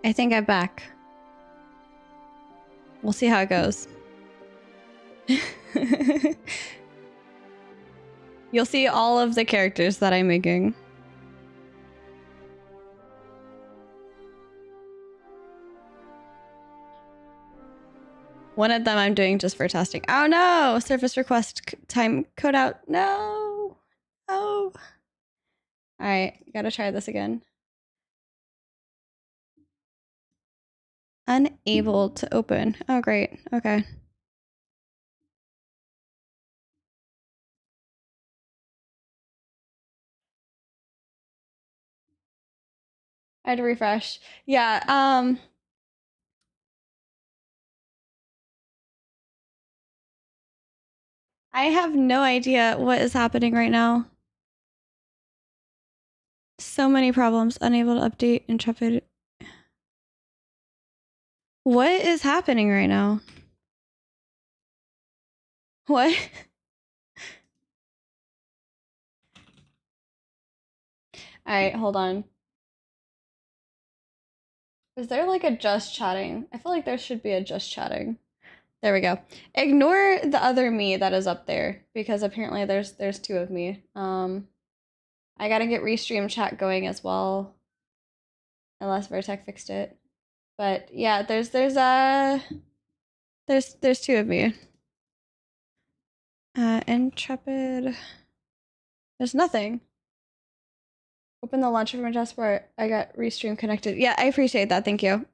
I think I'm back. We'll see how it goes. You'll see all of the characters that I'm making. One of them I'm doing just for testing. Oh no! Service request time code out. No! Oh. Alright, gotta try this again. Unable to open. Oh, great. Okay. I had to refresh. Yeah, I have no idea what is happening right now. So many problems. Unable to update. Intrepid. What is happening right now? What? Alright, hold on. Is there like a just chatting? I feel like there should be a just chatting. There we go. Ignore the other me that is up there because apparently there's two of me. I gotta get restream chat going as well. Unless Vertec fixed it. But yeah, there's two of me. Intrepid. There's nothing. Open the launcher from my passport. I got restream connected. Yeah, I appreciate that. Thank you.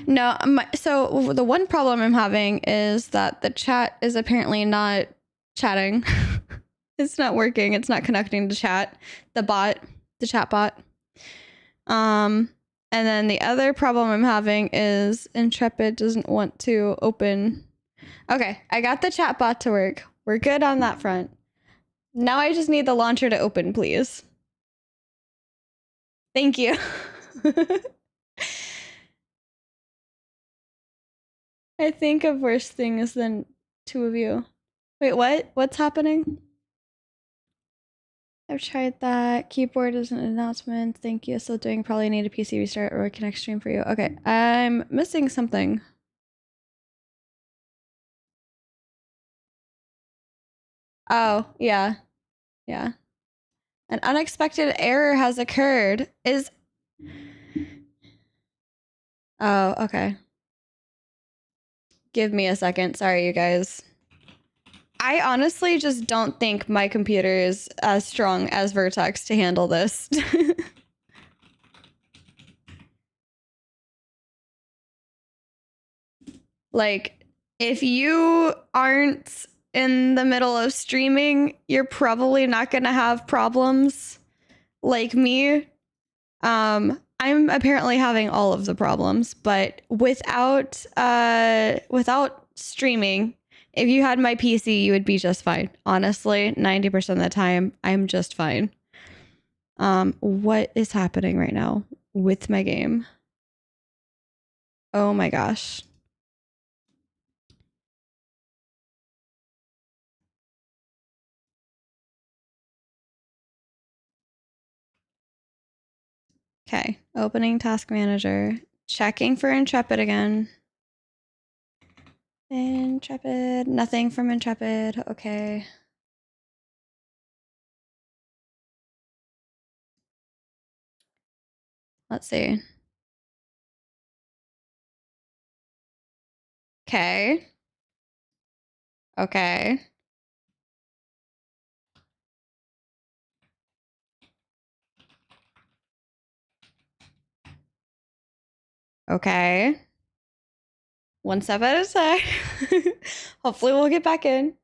No, so the one problem I'm having is that the chat is apparently not chatting. It's not working. It's not connecting to chat. The chat bot. And then the other problem I'm having is Intrepid doesn't want to open. Okay, I got the chat bot to work. We're good on that front. Now I just need the launcher to open, please. Thank you. I think of worse things than two of you. Wait, what? What's happening? I've tried that. Keyboard is an announcement. Thank you. Still doing. Probably need a PC restart or a connect stream for you. Okay, I'm missing something. Oh, yeah. Yeah. An unexpected error has occurred. Oh, okay. Give me a second. Sorry, you guys. I honestly just don't think my computer is as strong as Vertex to handle this. Like, if you aren't in the middle of streaming, you're probably not going to have problems like me. I'm apparently having all of the problems, but without streaming, if you had my PC, you would be just fine. Honestly, 90% of the time, I'm just fine. What is happening right now with my game? Oh my gosh. Okay, opening task manager, checking for Intrepid again. Intrepid, nothing from Intrepid. Okay. Let's see. Okay. Okay. Okay. One step at a time. Hopefully we'll get back in.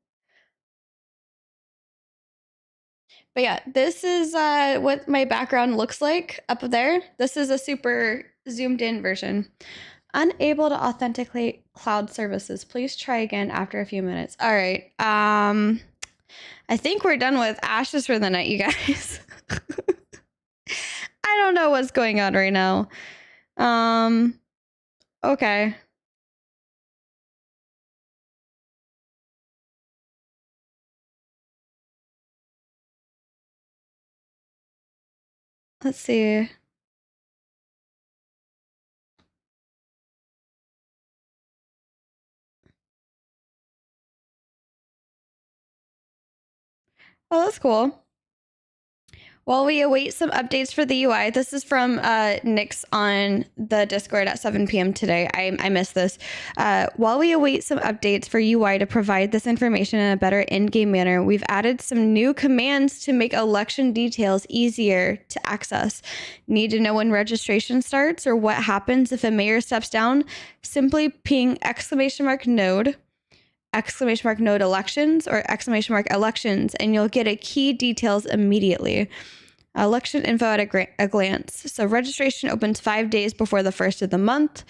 But yeah, this is what my background looks like up there. This is a super zoomed in version. Unable to authenticate cloud services. Please try again after a few minutes. All right. I think we're done with Ashes for the night, you guys. I don't know what's going on right now. Okay. Let's see. Oh, that's cool. While we await some updates for the UI, this is from Nick's on the Discord at 7 p.m. today. I missed this. While we await some updates for UI to provide this information in a better in-game manner, we've added some new commands to make election details easier to access. Need to know when registration starts or what happens if a mayor steps down? Simply ping _node elections or !elections, and you'll get a key details immediately. Election info at a glance. So registration opens 5 days before the first of the month.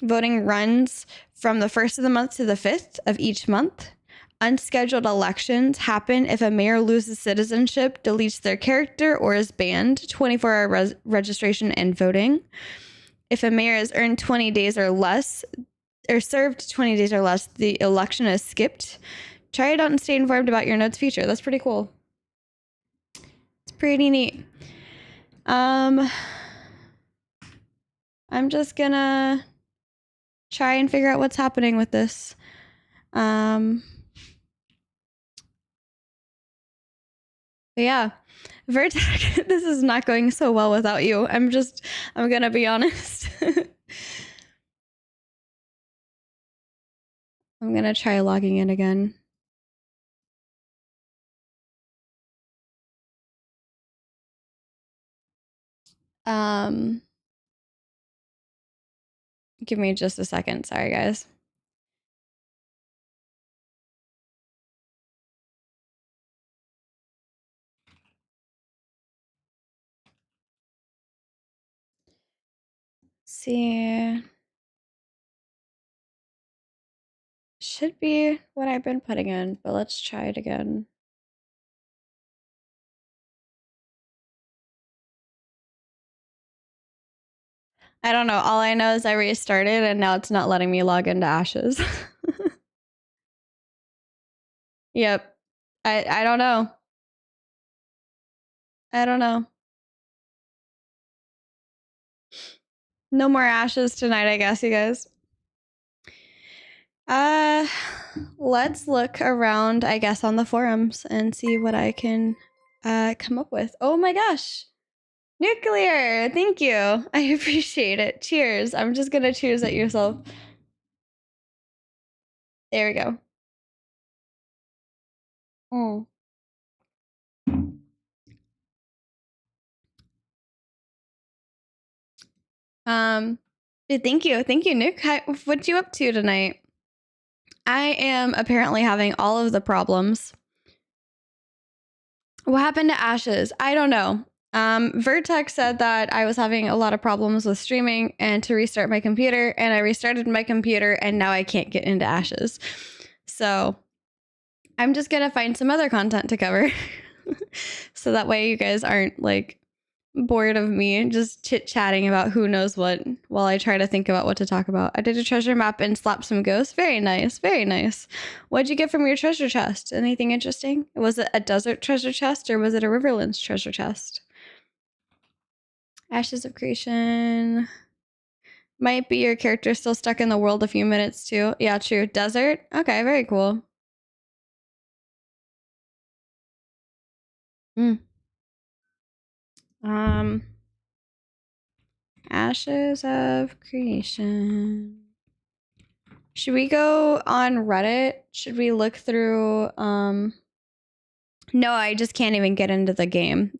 Voting runs from the first of the month to the 5th of each month. Unscheduled elections happen if a mayor loses citizenship, deletes their character, or is banned. 24-hour registration and voting. If a mayor has earned 20 days or less, or served 20 days or less, the election is skipped. Try it out and stay informed about your node's future. That's pretty cool. It's pretty neat. I'm just gonna try and figure out what's happening with this. But yeah, Vertex, this is not going so well without you. I'm gonna be honest. I'm gonna try logging in again. Give me just a second. Sorry, guys. Let's see. Should be what I've been putting in, but let's try it again. I don't know. All I know is I restarted and now it's not letting me log into Ashes. Yep. I don't know. I don't know. No more Ashes tonight, I guess, you guys. Let's look around, I guess, on the forums and see what I can come up with. Oh my gosh. Nuclear! Thank you. I appreciate it. Cheers. I'm just gonna cheers at yourself. There we go. Thank you, Nick. Hi, what you up to tonight? I am apparently having all of the problems. What happened to Ashes? I don't know. Vertex said that I was having a lot of problems with streaming and to restart my computer, and I restarted my computer, and now I can't get into Ashes. So I'm just gonna find some other content to cover, so that way you guys aren't like bored of me just chit-chatting about who knows what while I try to think about what to talk about. I did a treasure map and slapped some ghosts. Very nice. Very nice. What'd you get from your treasure chest? Anything interesting? Was it a desert treasure chest or was it a Riverlands treasure chest? Ashes of Creation. Might be your character still stuck in the world a few minutes too. Yeah, true. Desert? Okay, very cool. Ashes of Creation. Should we go on Reddit? Should we look through No, I just can't even get into the game.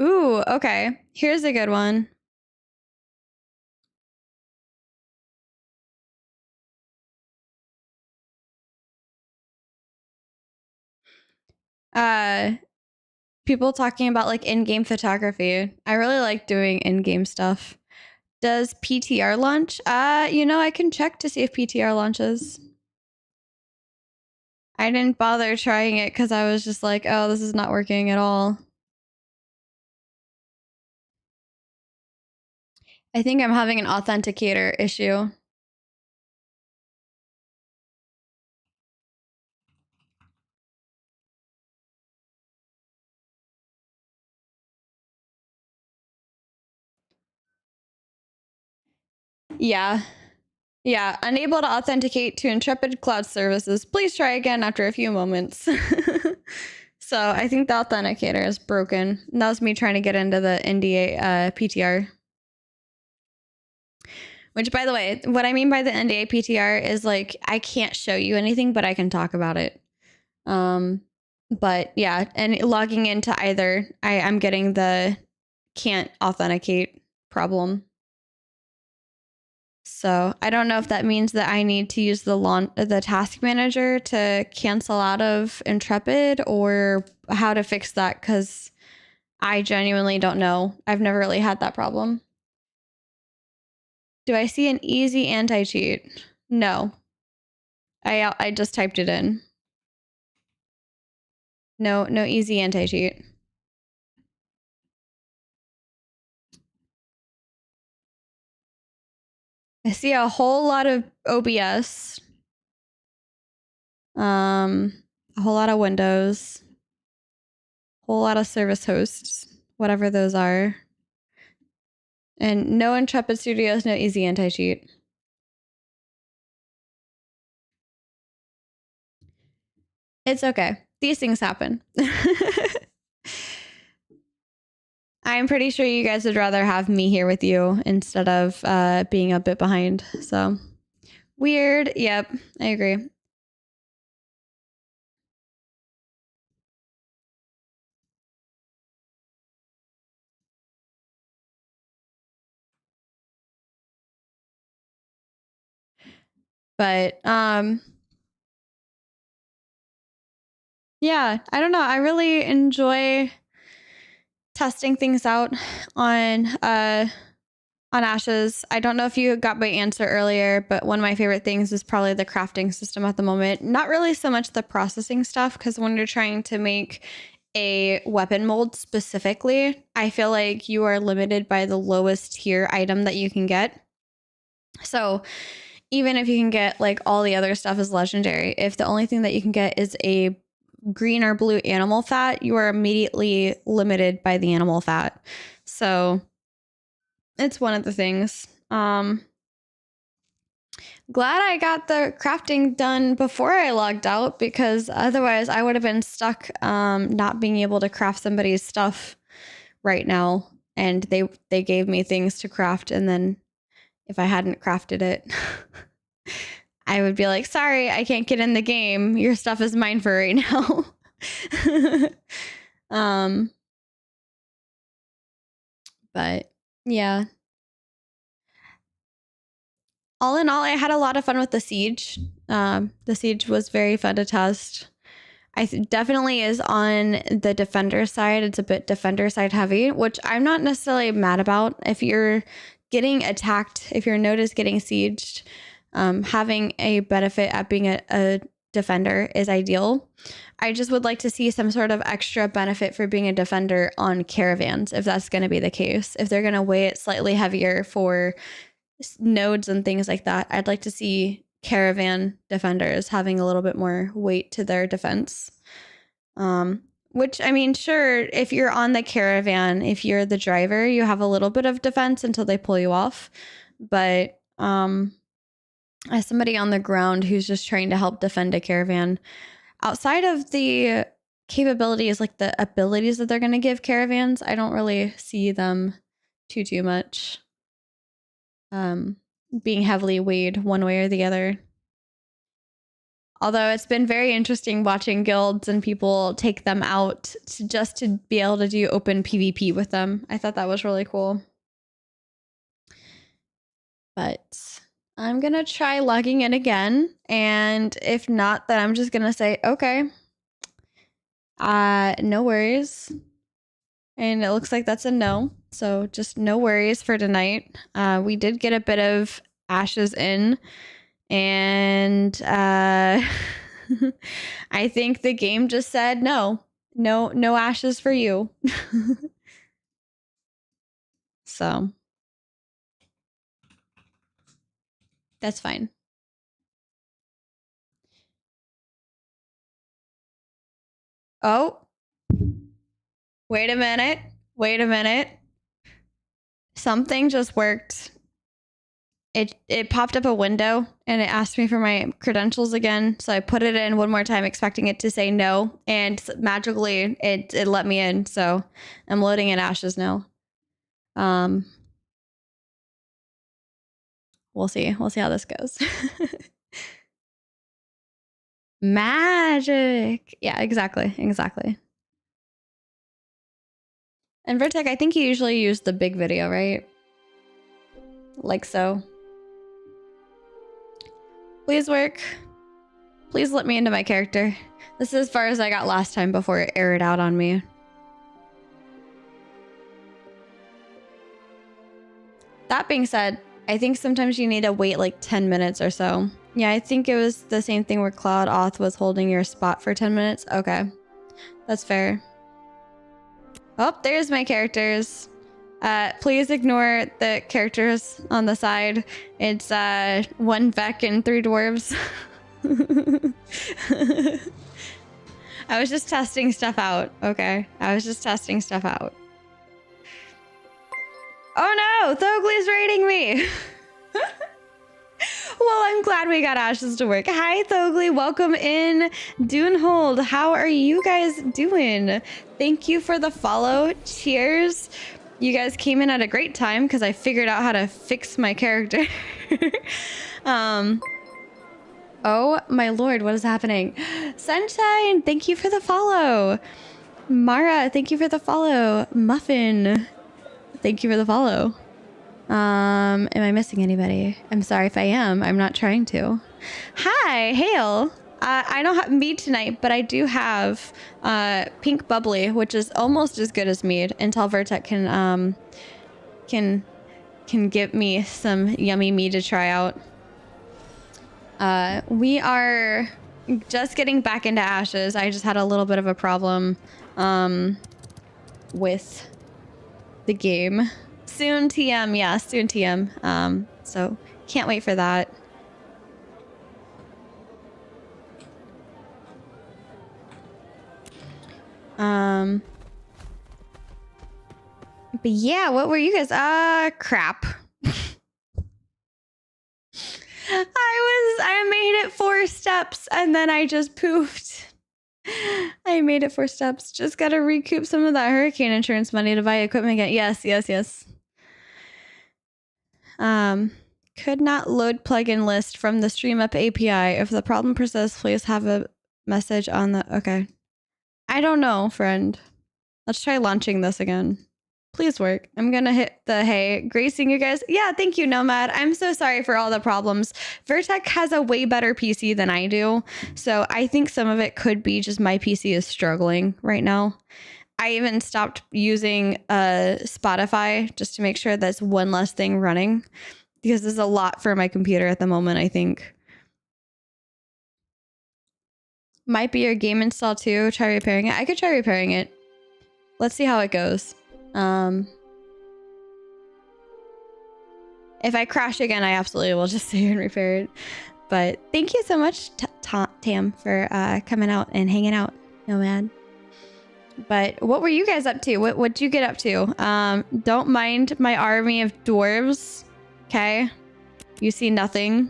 Ooh, okay. Here's a good one. People talking about like in-game photography. I really like doing in-game stuff. Does PTR launch? I can check to see if PTR launches. I didn't bother trying it because I was just like, oh, this is not working at all. I think I'm having an authenticator issue. Yeah. Yeah, unable to authenticate to Intrepid Cloud Services. Please try again after a few moments. So I think the authenticator is broken. That was me trying to get into the NDA PTR. Which, by the way, what I mean by the NDA PTR is like I can't show you anything, but I can talk about it. But yeah, and logging into either, I'm getting the can't authenticate problem. So I don't know if that means that I need to use the task manager to cancel out of Intrepid or how to fix that, because I genuinely don't know. I've never really had that problem. Do I see an easy anti-cheat? No. I just typed it in. No easy anti-cheat. I see a whole lot of OBS. A whole lot of Windows. Whole lot of service hosts, whatever those are. And no Intrepid Studios, no easy anti-cheat. It's okay. These things happen. I'm pretty sure you guys would rather have me here with you instead of being a bit behind. So weird. Yep, I agree. But yeah, I don't know. I really enjoy testing things out on Ashes. I don't know if you got my answer earlier, but one of my favorite things is probably the crafting system at the moment. Not really so much the processing stuff, because when you're trying to make a weapon mold specifically, I feel like you are limited by the lowest tier item that you can get. So even if you can get like all the other stuff is legendary, if the only thing that you can get is a green or blue animal fat, you are immediately limited by the animal fat. So it's one of the things. Glad I got the crafting done before I logged out, because otherwise I would have been stuck not being able to craft somebody's stuff right now. And they gave me things to craft, and then if I hadn't crafted it, I would be like, sorry, I can't get in the game. Your stuff is mine for right now. But yeah. All in all, I had a lot of fun with the siege. The siege was very fun to test. Definitely is on the defender side. It's a bit defender side heavy, which I'm not necessarily mad about. If you're getting attacked, if your node is getting sieged, having a benefit at being a defender is ideal. I just would like to see some sort of extra benefit for being a defender on caravans, if that's going to be the case. If they're going to weigh it slightly heavier for nodes and things like that, I'd like to see caravan defenders having a little bit more weight to their defense. Which, I mean, sure, if you're on the caravan, if you're the driver, you have a little bit of defense until they pull you off. But as somebody on the ground who's just trying to help defend a caravan, outside of the capabilities, like the abilities that they're going to give caravans, I don't really see them too much being heavily weighed one way or the other. Although it's been very interesting watching guilds and people take them out just to be able to do open PvP with them. I thought that was really cool. But I'm going to try logging in again. And if not, then I'm just going to say, okay, no worries. And it looks like that's a no. So just no worries for tonight. We did get a bit of ashes in. And I think the game just said no ashes for you. So that's fine. Oh, wait a minute. Something just worked. it popped up a window and it asked me for my credentials again. So I put it in one more time, expecting it to say no, and magically it let me in. So I'm loading in Ashes now. We'll see how this goes. Magic. Yeah, exactly. And Vertec, I think you usually use the big video, right? Like so. Please work. Please let me into my character. This is as far as I got last time before it aired out on me. That being said, I think sometimes you need to wait like 10 minutes or so. Yeah, I think it was the same thing where Cloud Auth was holding your spot for 10 minutes. Okay, that's fair. Oh, there's my characters. Please ignore the characters on the side. It's 1 Vec and 3 dwarves. I was just testing stuff out, okay? I was just testing stuff out. Oh no, Thogly's raiding me! Well, I'm glad we got Ashes to work. Hi, Thogly. Welcome in. Dunehold, how are you guys doing? Thank you for the follow. Cheers. You guys came in at a great time because I figured out how to fix my character. Oh my lord, what is happening? Sunshine, thank you for the follow. Mara, thank you for the follow. Muffin, thank you for the follow. Am I missing anybody? I'm sorry if I am. I'm not trying to. Hi, Hale. I don't have Mead tonight, but I do have Pink Bubbly, which is almost as good as Mead until Vertec can give me some yummy Mead to try out. We are just getting back into Ashes. I just had a little bit of a problem with the game. Soon TM, yeah, soon TM. So can't wait for that. But yeah, what were you guys? Crap. I made it 4 steps and then I just poofed. I made it 4 steps. Just gotta recoup some of that hurricane insurance money to buy equipment again. Yes. Could not load plugin list from the StreamUp API. If the problem persists, please have a message on the... Okay. I don't know, friend. Let's try launching this again. Please work. I'm gonna hit the hey. Gracing you guys. Yeah, thank you, Nomad. I'm so sorry for all the problems. Vertec has a way better PC than I do. So I think some of it could be just my PC is struggling right now. I even stopped using Spotify just to make sure that's one less thing running, because there's a lot for my computer at the moment, I think. Might be your game install too. Try repairing it. I could try repairing it. Let's see how it goes. If I crash again, I absolutely will just sit here and repair it. But thank you so much, Tam, for coming out and hanging out, Nomad. But what were you guys up to? What'd you get up to? Don't mind my army of dwarves. Okay. You see nothing.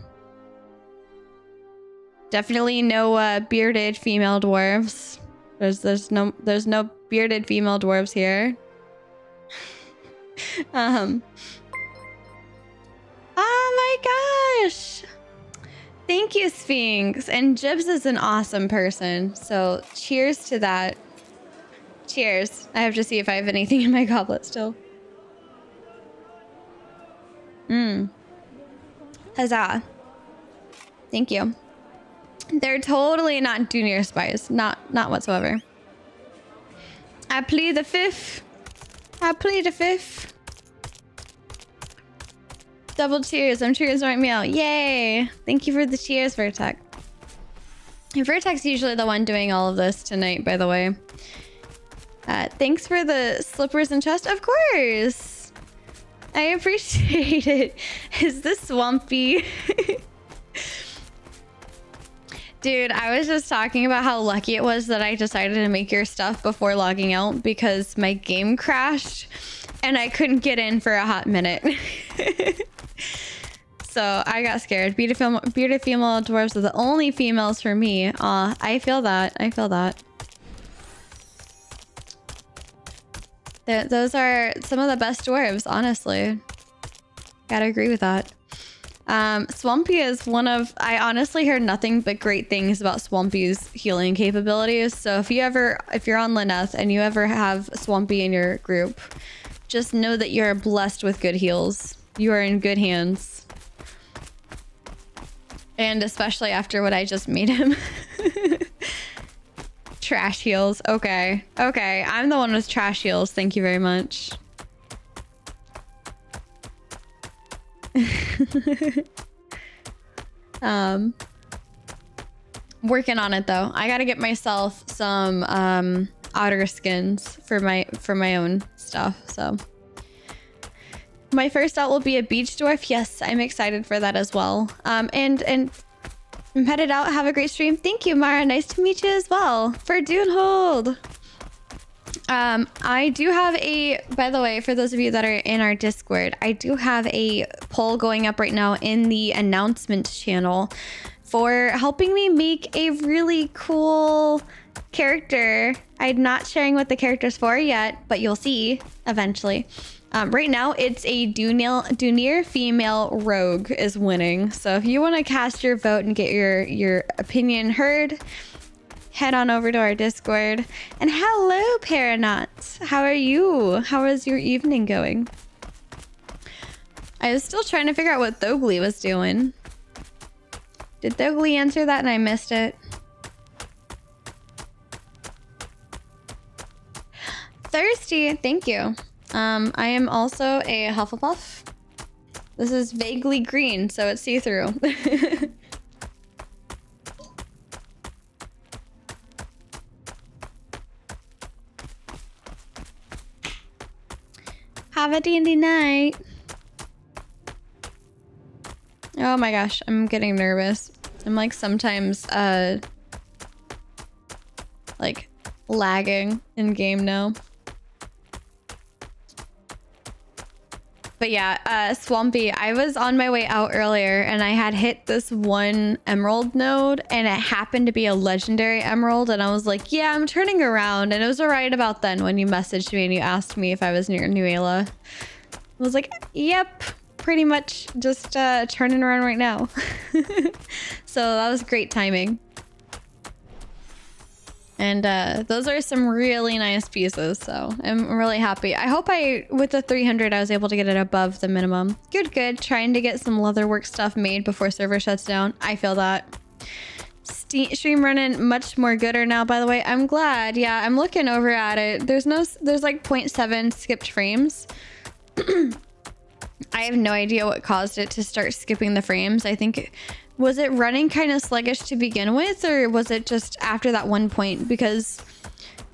Definitely no bearded female dwarves. There's no bearded female dwarves here. Oh my gosh. Thank you, Sphinx. And Jibs is an awesome person. So cheers to that. Cheers. I have to see if I have anything in my goblet still. Huzzah. Thank you. They're totally not junior spies. Not whatsoever. I plead the fifth. I plead the fifth. Double cheers. I'm cheers right meal. Yay. Thank you for the cheers, Vertec. Vertec's usually the one doing all of this tonight, by the way. Thanks for the slippers and chest. Of course. I appreciate it. Is this swampy? Dude, I was just talking about how lucky it was that I decided to make your stuff before logging out because my game crashed and I couldn't get in for a hot minute. So I got scared. Bearded female dwarves are the only females for me. Aw, I feel that. I feel that. Those are some of the best dwarves, honestly. Gotta agree with that. Swampy is one of... I honestly heard nothing but great things about Swampy's healing capabilities. So if you're on Lyneth and you ever have Swampy in your group, just know that you're blessed with good heals. You are in good hands. And especially after what I just made him. Trash heals. Okay. Okay. I'm the one with trash heals. Thank you very much. Working on it though. I gotta get myself some otter skins for my own stuff. So my first out will be a beach dwarf. Yes, I'm excited for that as well. And I'm headed out. Have a great stream. Thank you, Mara. Nice to meet you as well. For Dune Hold. I do have a, by the way, for those of you that are in our Discord, I do have a poll going up right now in the announcements channel for helping me make a really cool character. I'm not sharing what the character's for yet, but you'll see eventually. Right now, it's a Dunir female rogue is winning. So if you want to cast your vote and get your opinion heard, head on over to our Discord. And hello, Paranauts. How are you? How is your evening going? I was still trying to figure out what Thogli was doing. Did Thogli answer that and I missed it? Thirsty, thank you. I am also a Hufflepuff. This is vaguely green, so it's see-through. Have a dandy night. Oh my gosh, I'm getting nervous. I'm like sometimes like lagging in game now. But yeah, Swampy, I was on my way out earlier and I had hit this one emerald node and it happened to be a legendary emerald and I was like, yeah, I'm turning around. And it was right about then when you messaged me and you asked me if I was near Nuela. I was like, yep, pretty much just turning around right now. So that was great timing. And those are some really nice pieces, so I'm really happy. I hope with the 300, I was able to get it above the minimum. Good. Trying to get some leatherwork stuff made before server shuts down. I feel that. Stream running much more gooder now, by the way. I'm glad. Yeah, I'm looking over at it. There's like 0.7 skipped frames. I have no idea what caused it to start skipping the frames. I think... Was it running kind of sluggish to begin with, or was it just after that one point? Because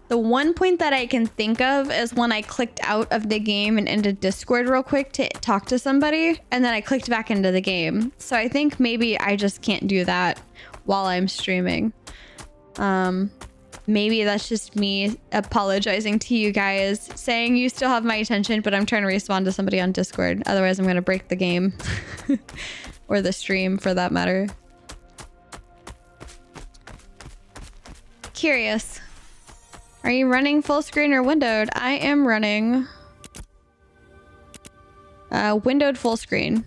the one point that I can think of is when I clicked out of the game and into Discord real quick to talk to somebody, and then I clicked back into the game. So I think maybe I just can't do that while I'm streaming. Maybe that's just me apologizing to you guys, saying you still have my attention, but I'm trying to respond to somebody on Discord. Otherwise, I'm going to break the game. Or the stream, for that matter. Curious. Are you running full screen or windowed? I am running... windowed full screen.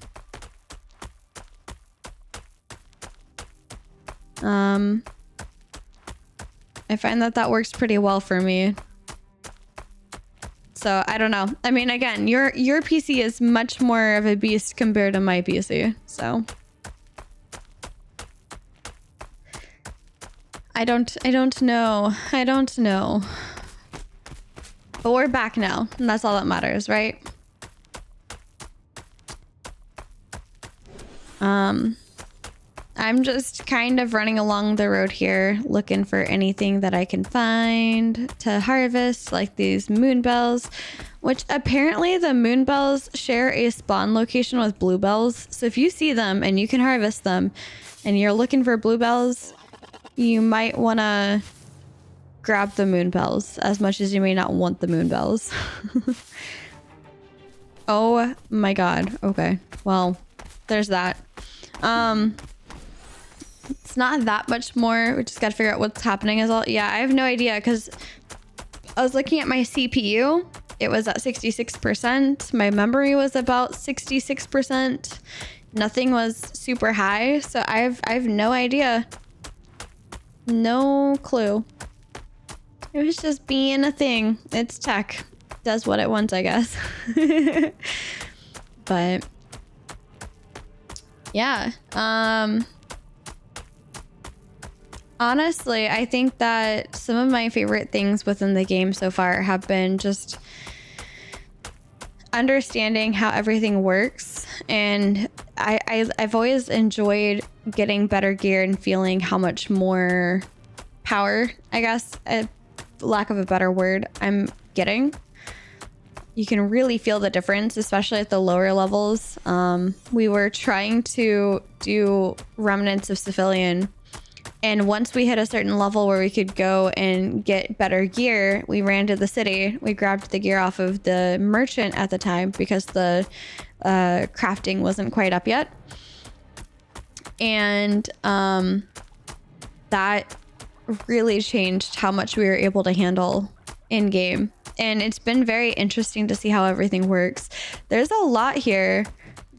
I find that works pretty well for me. So I don't know. I mean, again, your PC is much more of a beast compared to my PC. So I don't know. I don't know. But we're back now, and that's all that matters, right? I'm just kind of running along the road here, looking for anything that I can find to harvest, like these moonbells, which apparently the moonbells share a spawn location with bluebells. So if you see them and you can harvest them and you're looking for bluebells, you might want to grab the moonbells as much as you may not want the moonbells. Oh my god. Okay. Well, there's that. It's not that much more. We just got to figure out what's happening as well. Yeah, I have no idea because I was looking at my CPU. It was at 66%. My memory was about 66%. Nothing was super high, so I have no idea. No clue. It was just being a thing. It's tech. Does what it wants, I guess. But yeah. Honestly, I think that some of my favorite things within the game so far have been just understanding how everything works. And I've always enjoyed getting better gear and feeling how much more power, I guess, lack of a better word, I'm getting. You can really feel the difference, especially at the lower levels. We were trying to do Remnants of Civilian, and once we hit a certain level where we could go and get better gear, we ran to the city. We grabbed the gear off of the merchant at the time because the crafting wasn't quite up yet. And that really changed how much we were able to handle in game. And it's been very interesting to see how everything works. There's a lot here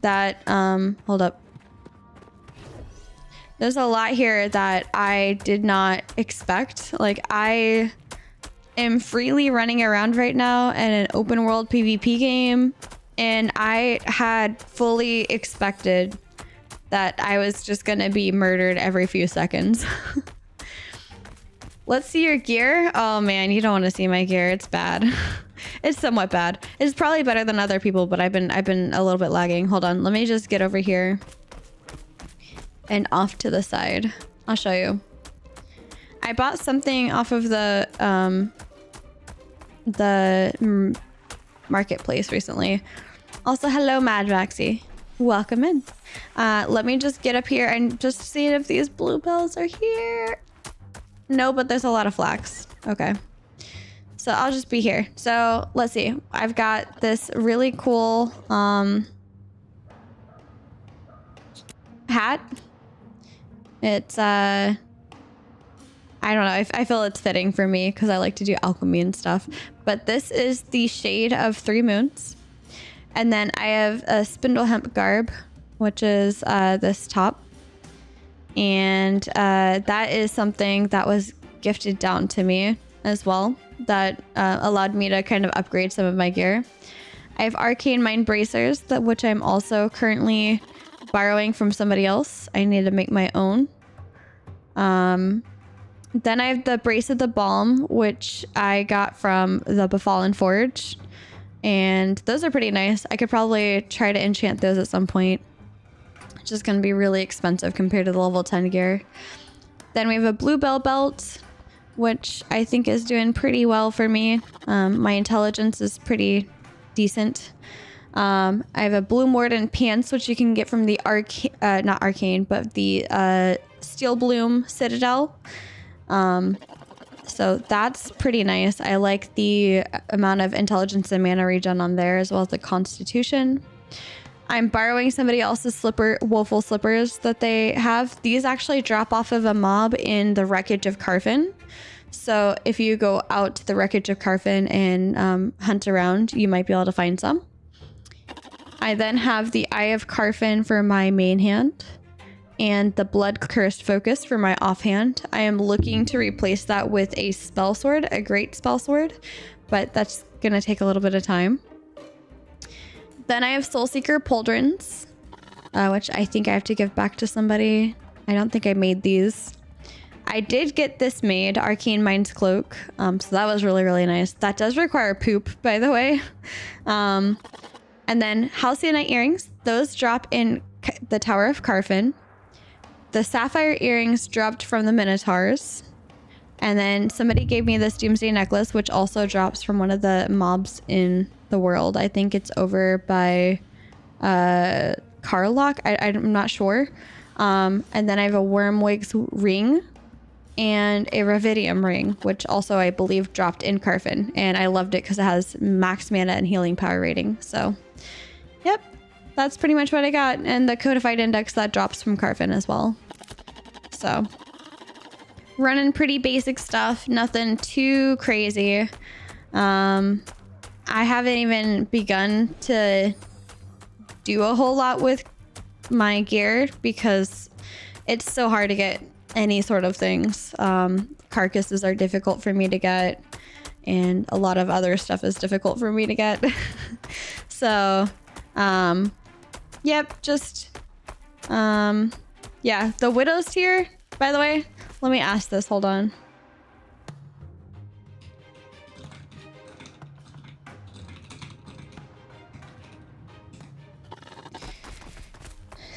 that, hold up. There's a lot here that I did not expect. Like, I am freely running around right now in an open world PvP game, and I had fully expected that I was just gonna be murdered every few seconds. Let's see your gear. Oh man, you don't want to see my gear. It's bad. It's somewhat bad. It's probably better than other people, but I've been a little bit lagging. Hold on, let me just get over here and off to the side. I'll show you. I bought something off of the marketplace recently. Also, hello, Mad Maxie. Welcome in. Let me just get up here and just see if these bluebells are here. No, but there's a lot of flax. Okay. So I'll just be here. So let's see. I've got this really cool hat. It's I don't know. I feel it's fitting for me because I like to do alchemy and stuff. But this is the shade of 3 moons. And then I have a spindle hemp garb, which is this top. And that is something that was gifted down to me as well, that allowed me to kind of upgrade some of my gear. I have arcane mind bracers, which I'm also currently borrowing from somebody else. I need to make my own. Then I have the brace of the balm, which I got from the Befallen Forge, and those are pretty nice. I could probably try to enchant those at some point. It's just going to be really expensive compared to the level 10 gear. Then we have a bluebell belt, which I think is doing pretty well for me. My intelligence is pretty decent. I have a blue mordant pants, which you can get from the not arcane, but the steel bloom citadel. So that's pretty nice. I like the amount of intelligence and mana regen on there, as well as the constitution. I'm borrowing somebody else's woeful slippers that they have. These actually drop off of a mob in the wreckage of Carfin. So if you go out to the wreckage of Carfin and hunt around, you might be able to find some. I then have the Eye of Carfin for my main hand and the Blood Cursed Focus for my offhand. I am looking to replace that with a spell sword, a great spell sword, but that's going to take a little bit of time. Then I have Soulseeker pauldrons, which I think I have to give back to somebody. I don't think I made these. I did get this made, Arcane Mind's Cloak, so that was really, really nice. That does require poop, by the way. And then Halcyon earrings. Those drop in the Tower of Carfin. The sapphire earrings dropped from the Minotaurs. And then somebody gave me this Doomsday necklace, which also drops from one of the mobs in the world. I think it's over by Carlock. I'm not sure. And then I have a Wormwig's ring and a Ravidium ring, which also I believe dropped in Carfin. And I loved it because it has max mana and healing power rating. So, yep. that's pretty much what I got. And the codified index that drops from Carfin as well. So running pretty basic stuff, nothing too crazy. I haven't even begun to do a whole lot with my gear because it's so hard to get any sort of things. Carcasses are difficult for me to get, and a lot of other stuff is difficult for me to get. So, yep, just, yeah, the Widow's tier, by the way, let me ask this, hold on.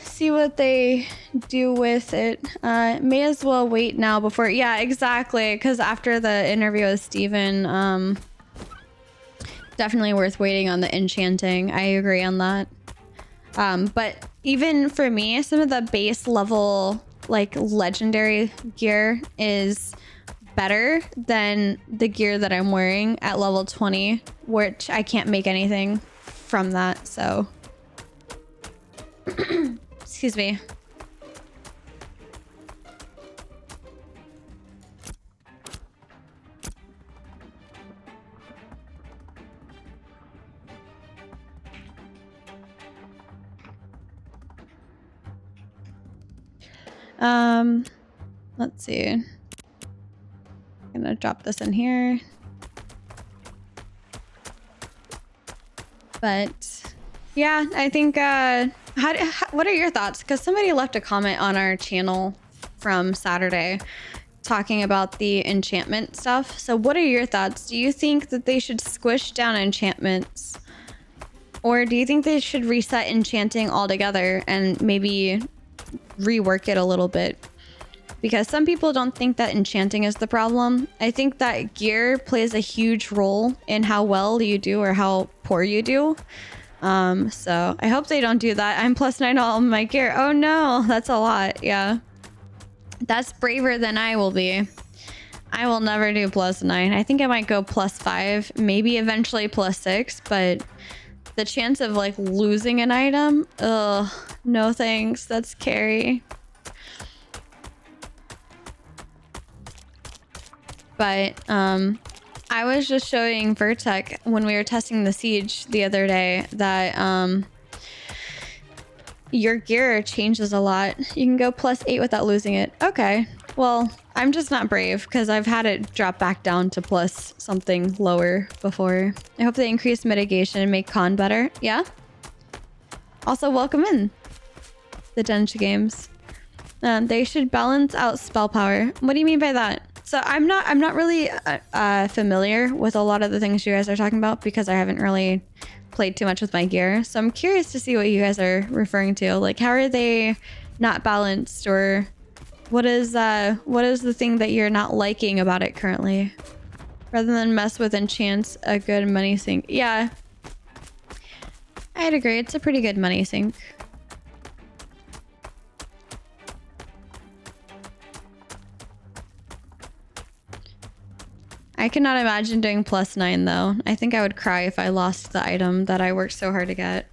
See what they do with it. May as well wait now before, yeah, exactly, because after the interview with Steven, definitely worth waiting on the enchanting. I agree on that. But even for me, some of the base level like legendary gear is better than the gear that I'm wearing at level 20, which I can't make anything from that, so excuse me. Let's see. I'm gonna drop this in here. But yeah, I think what are your thoughts? Because somebody left a comment on our channel from Saturday talking about the enchantment stuff. So what are your thoughts? Do you think that they should squish down enchantments? Or do you think they should reset enchanting altogether and maybe rework it a little bit? Because some people don't think that enchanting is the problem. I think that gear plays a huge role in how well you do or how poor you do. So I hope they don't do that. I'm +9 all my gear. Oh no, that's a lot. Yeah. That's braver than I will be. I will never do +9. I think I might go +5, maybe eventually +6, but the chance of like losing an item, ugh, no thanks. That's scary. But I was just showing Vertec when we were testing the siege the other day that your gear changes a lot. You can go +8 without losing it. Okay, well, I'm just not brave because I've had it drop back down to plus something lower before. I hope they increase mitigation and make con better. Yeah. Also, welcome in the Densha games. They should balance out spell power. What do you mean by that? So I'm not really familiar with a lot of the things you guys are talking about because I haven't really played too much with my gear. So I'm curious to see what you guys are referring to. Like, how are they not balanced, or what is the thing that you're not liking about it currently? Rather than mess with enchants, a good money sink. Yeah, I'd agree. It's a pretty good money sink. I cannot imagine doing +9 though. I think I would cry if I lost the item that I worked so hard to get.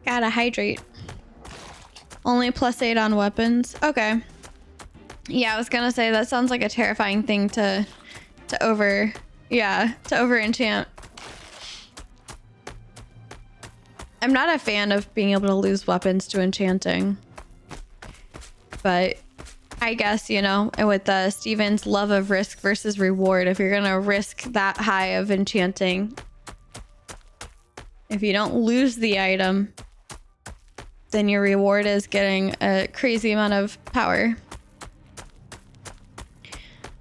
Gotta hydrate. Only +8 on weapons. Okay. Yeah, I was gonna say that sounds like a terrifying thing to over enchant. I'm not a fan of being able to lose weapons to enchanting, but I guess, you know, with Steven's love of risk versus reward, if you're gonna risk that high of enchanting, if you don't lose the item, then your reward is getting a crazy amount of power.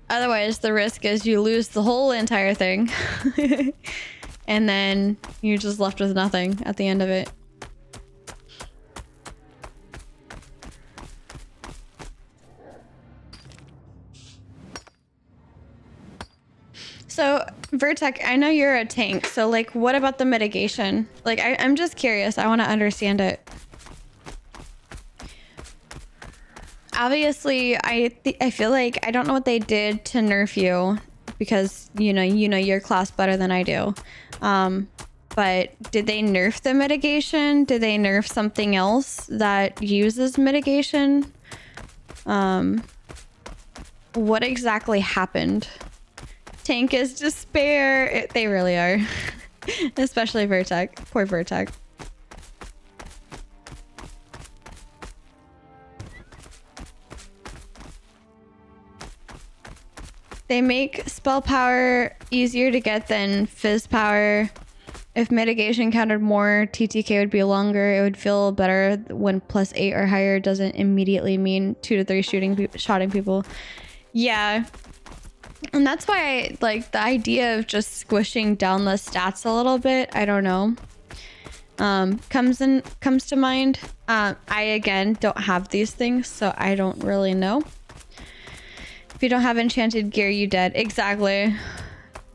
Otherwise, the risk is you lose the whole entire thing. And then you're just left with nothing at the end of it. So Vertec, I know you're a tank, so like, what about the mitigation? Like, I'm just curious. I want to understand it. Obviously, I feel like I don't know what they did to nerf you because you know your class better than I do. But did they nerf the mitigation? Did they nerf something else that uses mitigation? What exactly happened? Tank is despair. They really are. Especially Vertec. Poor Vertec. They make spell power easier to get than fizz power. If mitigation counted more, TTK would be longer. It would feel better when +8 or higher doesn't immediately mean 2 to 3 shotting people. Yeah. And that's why I like the idea of just squishing down the stats a little bit. I don't know. Comes to mind. I again don't have these things, so I don't really know. If you don't have enchanted gear, you dead. Exactly.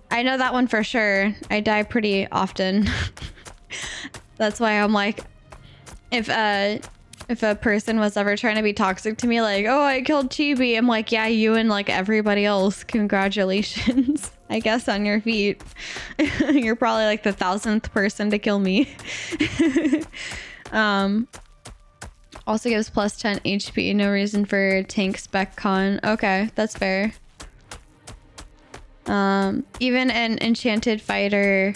I know that one for sure. I die pretty often. That's why I'm like, if a person was ever trying to be toxic to me, like, oh, I killed Chibi, I'm like, yeah, you and like everybody else, congratulations. I guess on your feet. You're probably like the 1,000th person to kill me. Also gives +10 HP. No reason for tank spec con. Okay, that's fair. Even an enchanted fighter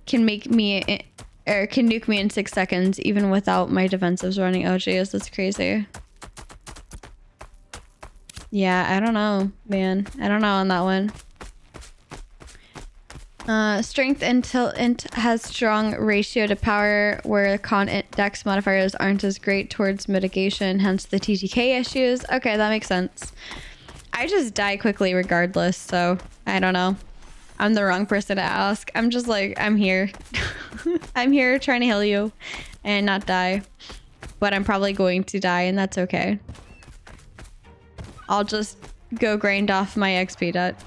can make me or can nuke me in 6 seconds even without my defensives running. Oh geez, that's crazy. Yeah, I don't know, man. I don't know on that one. Strength until has strong ratio to power, where con dex modifiers aren't as great towards mitigation, hence the TTK issues. Okay, that makes sense. I just die quickly regardless, so I don't know. I'm the wrong person to ask. I'm just like, I'm here. I'm here trying to heal you and not die. But I'm probably going to die, and that's okay. I'll just go grind off my XP debt.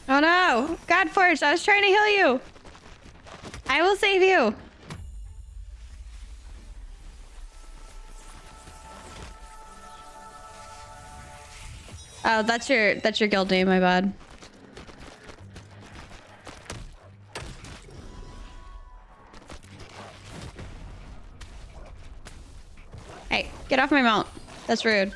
Oh no! Godforged, I was trying to heal you! I will save you! Oh, that's your guild name, my bad. Hey, get off my mount. That's rude.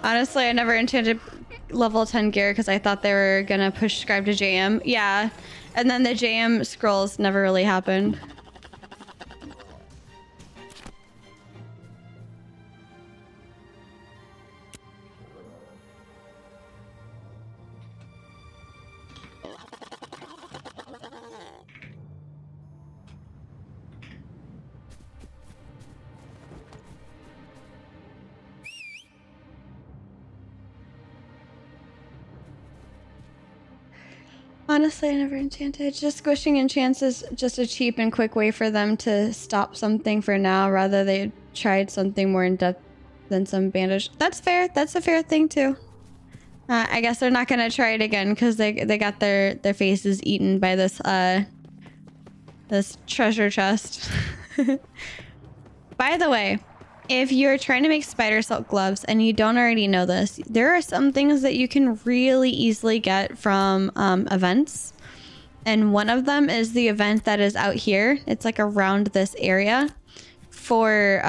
Honestly, I never enchanted level 10 gear because I thought they were gonna push scribe to JM. Yeah, and then the JM scrolls never really happened. Honestly, I never enchanted. Just squishing enchants is just a cheap and quick way for them to stop something for now, rather they tried something more in depth than some bandage. That's fair. That's a fair thing too. I guess they're not gonna try it again because they got their faces eaten by this this treasure chest. By the way, if you're trying to make spider silk gloves and you don't already know this, there are some things that you can really easily get from events. And one of them is the event that is out here. It's like around this area for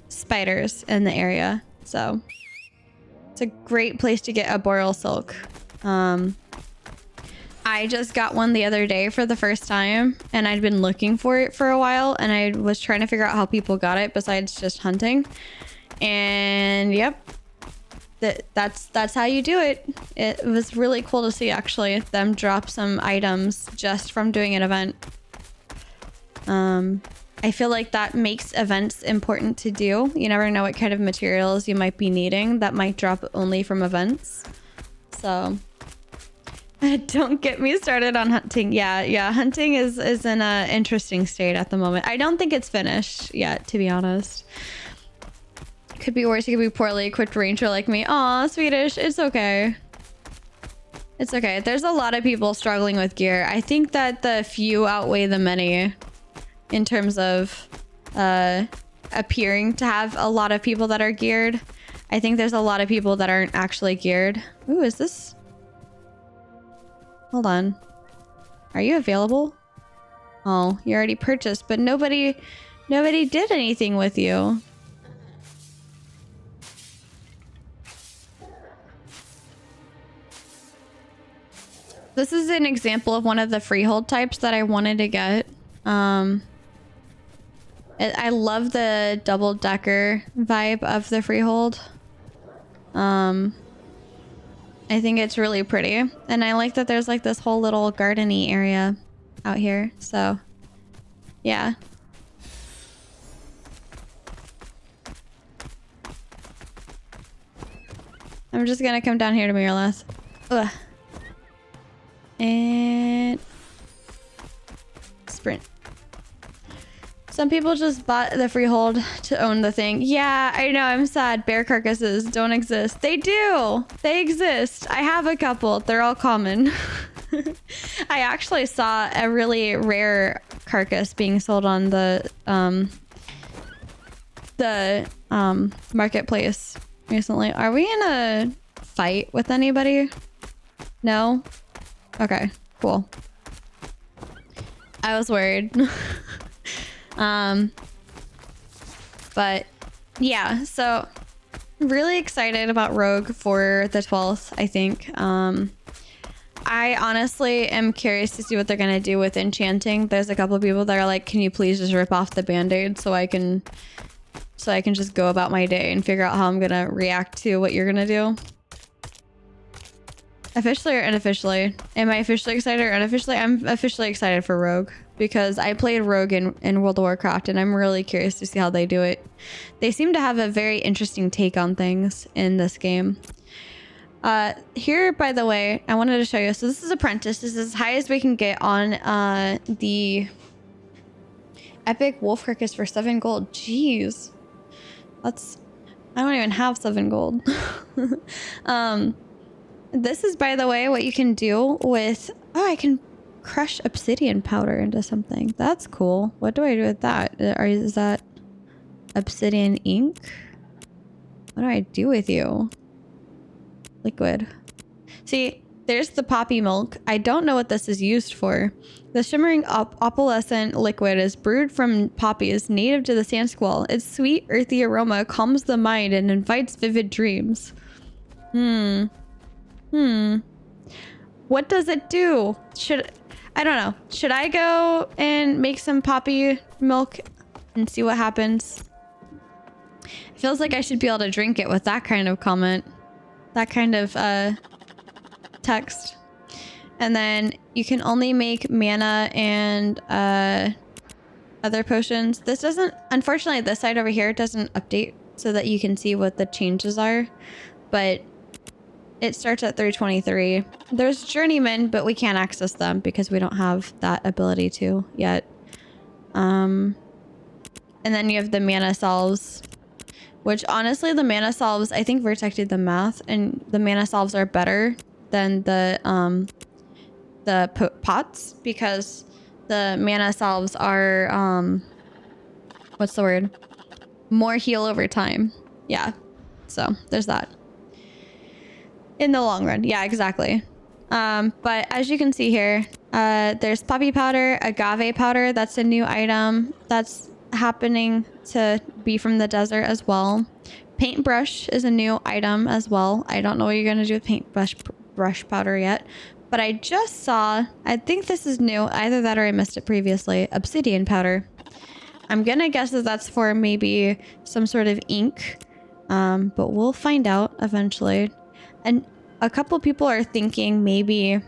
spiders in the area. So it's a great place to get a boreal silk. I just got one the other day for the first time, and I'd been looking for it for a while, and I was trying to figure out how people got it besides just hunting. And yep, that's how you do it. It was really cool to see actually them drop some items just from doing an event. I feel like that makes events important to do. You never know what kind of materials you might be needing that might drop only from events. So don't get me started on hunting. Yeah, hunting is in an interesting state at the moment. I don't think it's finished yet, to be honest. Could be worse. You could be poorly equipped ranger like me. Aw, Swedish. It's okay. It's okay. There's a lot of people struggling with gear. I think that the few outweigh the many in terms of appearing to have a lot of people that are geared. I think there's a lot of people that aren't actually geared. Ooh, is this? Hold on. Are you available? Oh, you already purchased, but nobody did anything with you. This is an example of one of the freehold types that I wanted to get. I love the double-decker vibe of the freehold. I think it's really pretty. And I like that there's like this whole little garden-y area out here. So, yeah. I'm just gonna come down here to Mirrorless. Ugh. And sprint. Some people just bought the freehold to own the thing. Yeah, I know. I'm sad. Bear carcasses don't exist. They do. They exist. I have a couple. They're all common. I actually saw a really rare carcass being sold on the marketplace recently. Are we in a fight with anybody? No? Okay, cool. I was worried. But yeah, so really excited about Rogue for the 12th, I think. I honestly am curious to see what they're gonna do with enchanting. There's a couple of people that are like, can you please just rip off the band-aid so I can just go about my day and figure out how I'm gonna react to what you're gonna do. Officially or unofficially? Am I officially excited or unofficially? I'm officially excited for Rogue because I played Rogue in World of Warcraft and I'm really curious to see how they do it. They seem to have a very interesting take on things in this game. Here, by the way, I wanted to show you. So this is Apprentice. This is as high as we can get on the Epic Wolf Carcass for 7 gold. Jeez. That's... I don't even have 7 gold. This is, by the way, what you can do with... Oh, I can crush obsidian powder into something. That's cool. What do I do with that? Is that obsidian ink? What do I do with you? Liquid. See, there's the poppy milk. I don't know what this is used for. The shimmering opalescent liquid is brewed from poppies native to the sand squall. Its sweet, earthy aroma calms the mind and invites vivid dreams. What does it do? I don't know. Should I go and make some poppy milk and see what happens? It feels like I should be able to drink it with that kind of comment. That kind of text. And then you can only make mana and other potions. This doesn't, unfortunately, this side over here doesn't update so that you can see what the changes are. But it starts at 323. There's journeymen, but we can't access them because we don't have that ability to yet. And then you have the mana salves, which honestly, the mana salves, I think Vertex did the math, and the mana salves are better than the pots because the mana salves are, what's the word? More heal over time. Yeah. So there's that. In the long run. Yeah, exactly. But as you can see here, there's poppy powder, agave powder. That's a new item that's happening to be from the desert as well. Paintbrush is a new item as well. I don't know what you're going to do with paintbrush powder yet. But I just saw, I think this is new. Either that or I missed it previously. Obsidian powder. I'm going to guess that that's for maybe some sort of ink. But we'll find out eventually. And a couple people are thinking maybe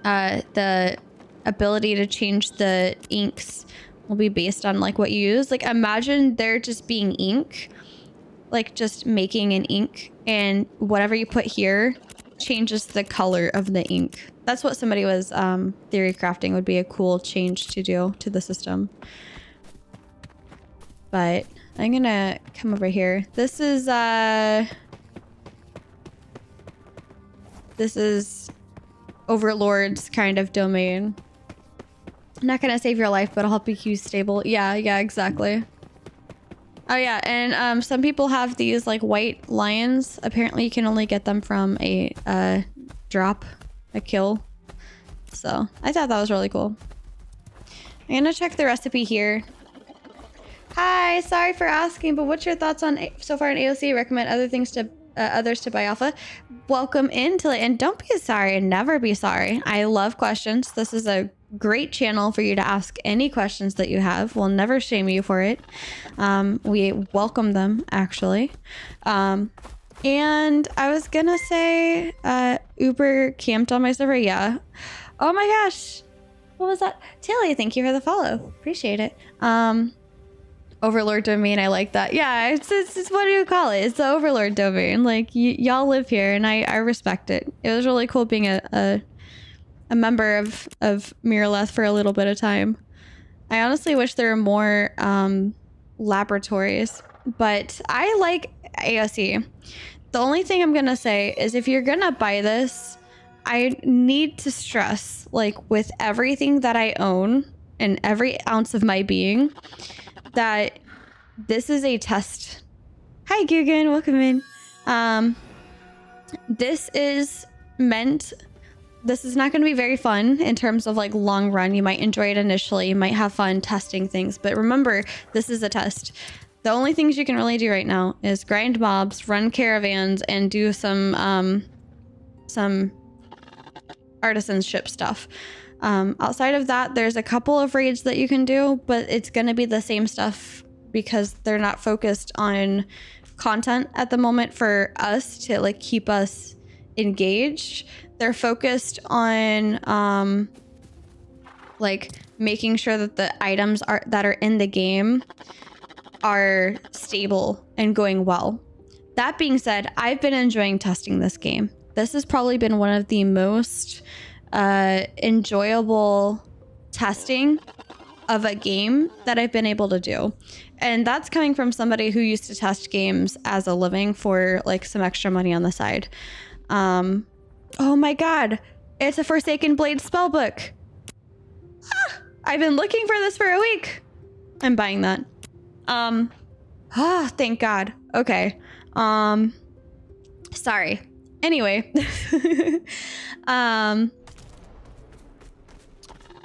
the ability to change the inks will be based on like what you use. Like imagine there just being ink, like just making an ink, and whatever you put here changes the color of the ink. That's what somebody was theory crafting would be a cool change to do to the system. But I'm gonna come over here. This is Overlord's kind of domain. I'm not gonna save your life, but I'll help you keep stable. Yeah, exactly. Oh yeah, and some people have these like white lions. Apparently you can only get them from a drop, a kill. So I thought that was really cool. I'm gonna check the recipe here. Hi, sorry for asking, but what's your thoughts on so far in AOC? Recommend other things to others to buy alpha. Welcome into it, and don't be sorry and never be sorry. I love questions. This is a great channel for you to ask any questions that you have. We'll never shame you for it. We welcome them, actually. And I was gonna say Uber camped on my server. Yeah. Oh my gosh, what was that? Tilly, thank you for the follow. Appreciate it. Overlord domain, I like that. Yeah, it's what do you call it? It's the Overlord domain. Like y'all live here, and I respect it. It was really cool being a member of Miraleth for a little bit of time. I honestly wish there were more laboratories, but I like AOC. The only thing I'm gonna say is if you're gonna buy this, I need to stress, like with everything that I own and every ounce of my being, that this is a test. Hi Guggen, welcome in. This is not going to be very fun in terms of like long run. You might enjoy it initially, you might have fun testing things, but remember, this is a test. The only things you can really do right now is grind mobs, run caravans, and do some artisanship stuff. Outside of that, there's a couple of raids that you can do, but it's going to be the same stuff because they're not focused on content at the moment for us to like keep us engaged. They're focused on like making sure that the items that are in the game are stable and going well. That being said, I've been enjoying testing this game. This has probably been one of the most enjoyable testing of a game that I've been able to do. And that's coming from somebody who used to test games as a living for like some extra money on the side. Oh my god, it's a Forsaken Blade spellbook. I've been looking for this for a week. I'm buying that. Thank god. Okay. Sorry. Anyway.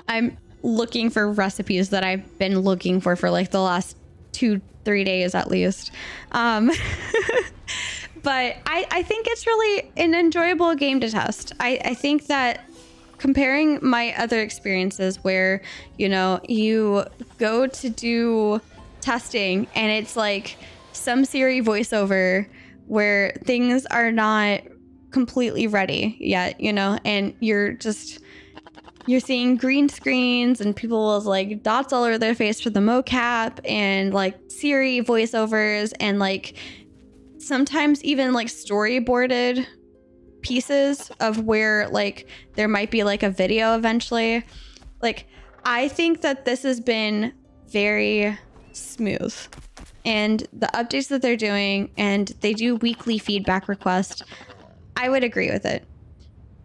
I'm looking for recipes that I've been looking for like the last 2-3 days at least. But I think it's really an enjoyable game to test. I think that comparing my other experiences where, you know, you go to do testing and it's like some Siri voiceover where things are not completely ready yet, you know, and you're seeing green screens and people with like dots all over their face for the mocap and like Siri voiceovers and like sometimes even like storyboarded pieces of where like there might be like a video eventually. Like I think that this has been very smooth, and the updates that they're doing, and they do weekly feedback requests. I would agree with it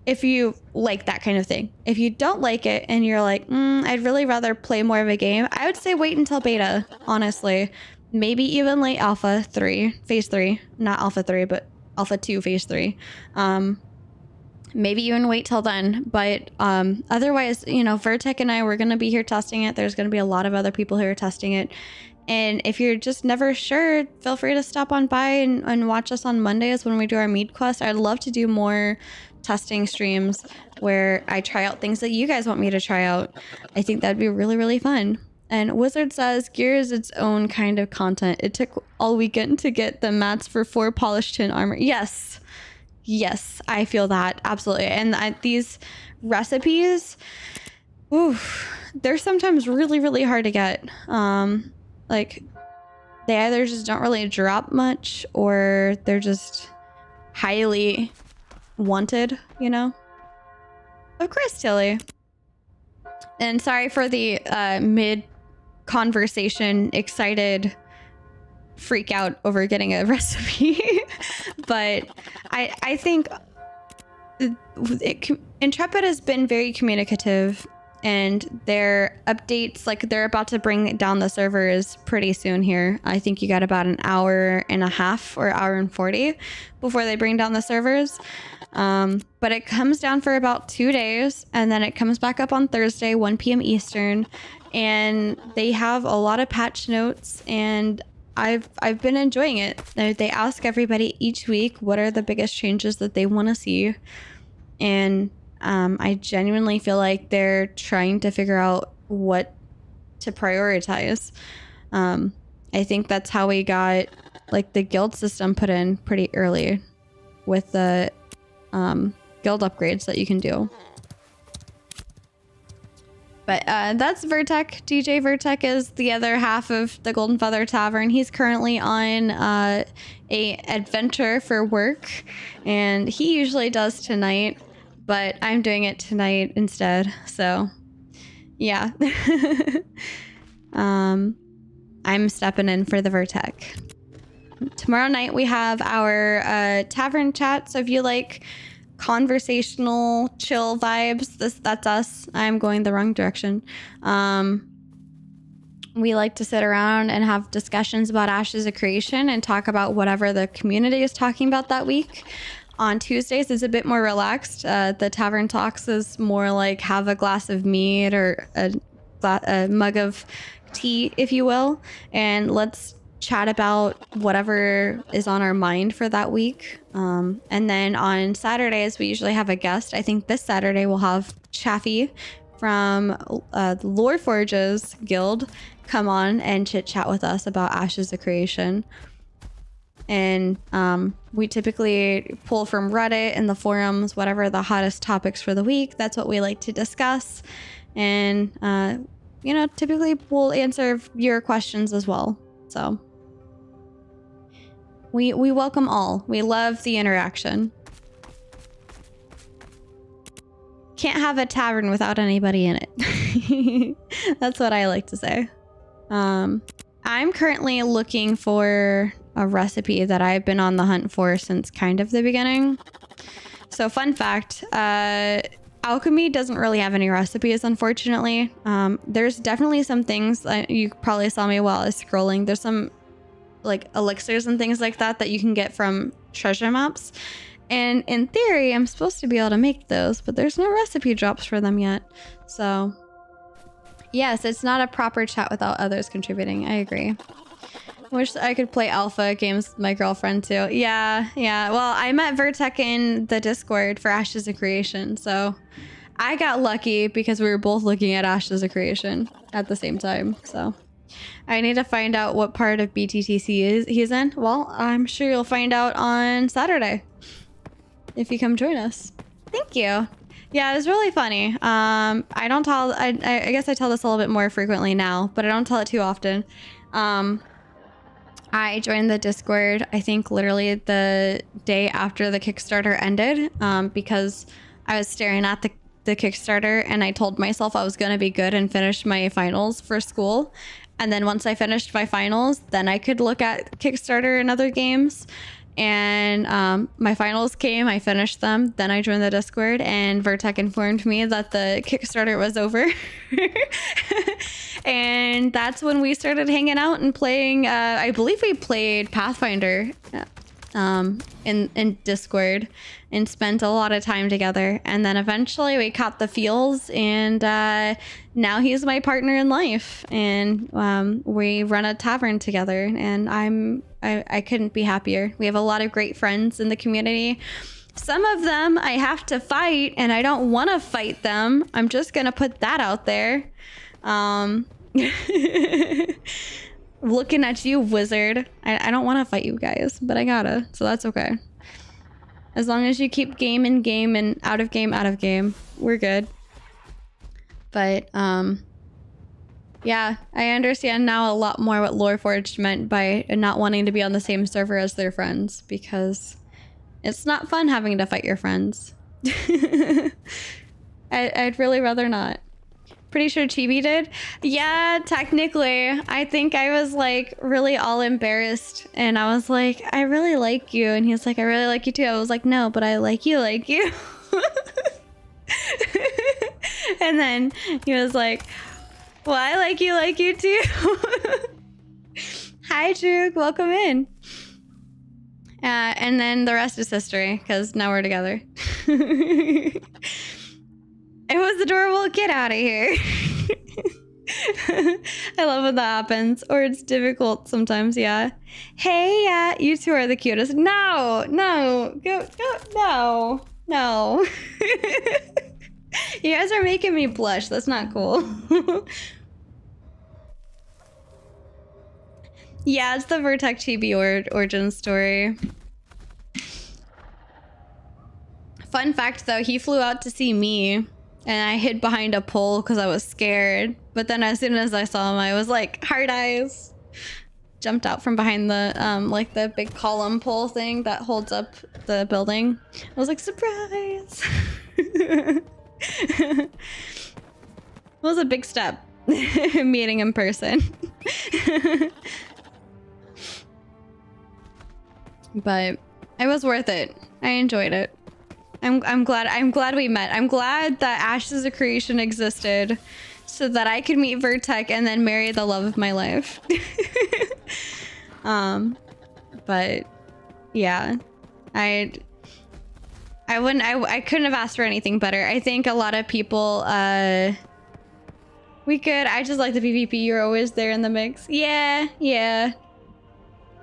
if you like that kind of thing. If you don't like it and you're like, I'd really rather play more of a game, I would say wait until beta, honestly. Maybe even late alpha 3, phase 3, not alpha 3, but alpha 2, phase 3. Maybe even wait till then. But otherwise, you know, Vertec and I, we're going to be here testing it. There's going to be a lot of other people who are testing it. And if you're just never sure, feel free to stop on by and watch us on Mondays when we do our Mead quest. I'd love to do more testing streams where I try out things that you guys want me to try out. I think that'd be really, really fun. And Wizard says, Gear is its own kind of content. It took all weekend to get the mats for 4 polished tin armor. Yes. Yes, I feel that. Absolutely. And these recipes, Oof, they're sometimes really, really hard to get. Like they either just don't really drop much or they're just highly wanted, you know? Of course, Tilly. And sorry for the mid conversation excited freak out over getting a recipe. But I think Intrepid has been very communicative, and their updates, like they're about to bring down the servers pretty soon here. I think you got about an hour and a half or hour and 40 before they bring down the servers. But it comes down for about 2 days, and then it comes back up on Thursday, 1 p.m. Eastern, and they have a lot of patch notes, and I've been enjoying it. They ask everybody each week what are the biggest changes that they want to see, and I genuinely feel like they're trying to figure out what to prioritize. I think that's how we got like the guild system put in pretty early with the guild upgrades that you can do. But that's Vertec. DJ Vertec is the other half of the Golden Feather Tavern. He's currently on a adventure for work, and he usually does tonight, but I'm doing it tonight instead. So yeah. I'm stepping in for the Vertec. Tomorrow night we have our tavern chat, so if you like conversational chill vibes, that's us. I'm going the wrong direction. We like to sit around and have discussions about Ashes of Creation and talk about whatever the community is talking about that week. On Tuesdays it's a bit more relaxed. The tavern talks is more like have a glass of mead or a mug of tea, if you will, and let's chat about whatever is on our mind for that week. And then on Saturdays, we usually have a guest. I think this Saturday we'll have Chaffee from the Loreforge's guild come on and chit chat with us about Ashes of Creation. And we typically pull from Reddit and the forums, whatever the hottest topics for the week. That's what we like to discuss. And, you know, typically we'll answer your questions as well. So we welcome all. We love the interaction. Can't have a tavern without anybody in it. That's what I like to say. I'm currently looking for a recipe that I've been on the hunt for since kind of the beginning. So fun fact, alchemy doesn't really have any recipes, unfortunately. There's definitely some things, you probably saw me while I was scrolling, there's some like elixirs and things like that you can get from treasure maps, and in theory I'm supposed to be able to make those, but there's no recipe drops for them yet. So yes, it's not a proper chat without others contributing. I agree. Wish I could play alpha games with my girlfriend too. Yeah. Well, I met Vertec in the Discord for Ashes of Creation, so I got lucky because we were both looking at Ashes of Creation at the same time. So I need to find out what part of BTTC he's in. Well, I'm sure you'll find out on Saturday if you come join us. Thank you. Yeah, it was really funny. I guess I tell this a little bit more frequently now, but I don't tell it too often. I joined the Discord, I think literally the day after the Kickstarter ended, because I was staring at the Kickstarter and I told myself I was going to be good and finish my finals for school. And then once I finished my finals, then I could look at Kickstarter and other games. And my finals came, I finished them, then I joined the Discord, and Vertec informed me that the Kickstarter was over. And that's when we started hanging out and playing. I believe we played Pathfinder in Discord and spent a lot of time together. And then eventually we caught the feels, and now he's my partner in life, and we run a tavern together, and I couldn't be happier. We have a lot of great friends in the community. Some of them I have to fight, and I don't want to fight them. I'm just gonna put that out there. Looking at you, wizard. I don't want to fight you guys, but I gotta, so that's okay. As long as you keep game in game and out of game, we're good. But yeah, I understand now a lot more what Loreforged meant by not wanting to be on the same server as their friends, because it's not fun having to fight your friends. I'd really rather not. Pretty sure Chibi did. Yeah, technically. I think I was like really all embarrassed, and I was like, I really like you. And he was like, I really like you too. I was like, no, but I like you. And then he was like, well, I like you too. Hi, Juke. Welcome in. And then the rest is history, because now we're together. It was adorable. Get out of here. I love when that happens. Or it's difficult sometimes, yeah. Hey, you two are the cutest. No. You guys are making me blush. That's not cool. Yeah, it's the Vertex Chibi origin story. Fun fact though, he flew out to see me, and I hid behind a pole because I was scared. But then as soon as I saw him, I was like, hard eyes. Jumped out from behind the like the big column pole thing that holds up the building. I was like, surprise. It was a big step meeting in person. But it was worth it. I enjoyed it. I'm glad we met. I'm glad that Ashes of Creation existed so that I could meet Vertex and then marry the love of my life. But yeah, I couldn't have asked for anything better. I think a lot of people we could. I just like the PvP. You're always there in the mix. Yeah.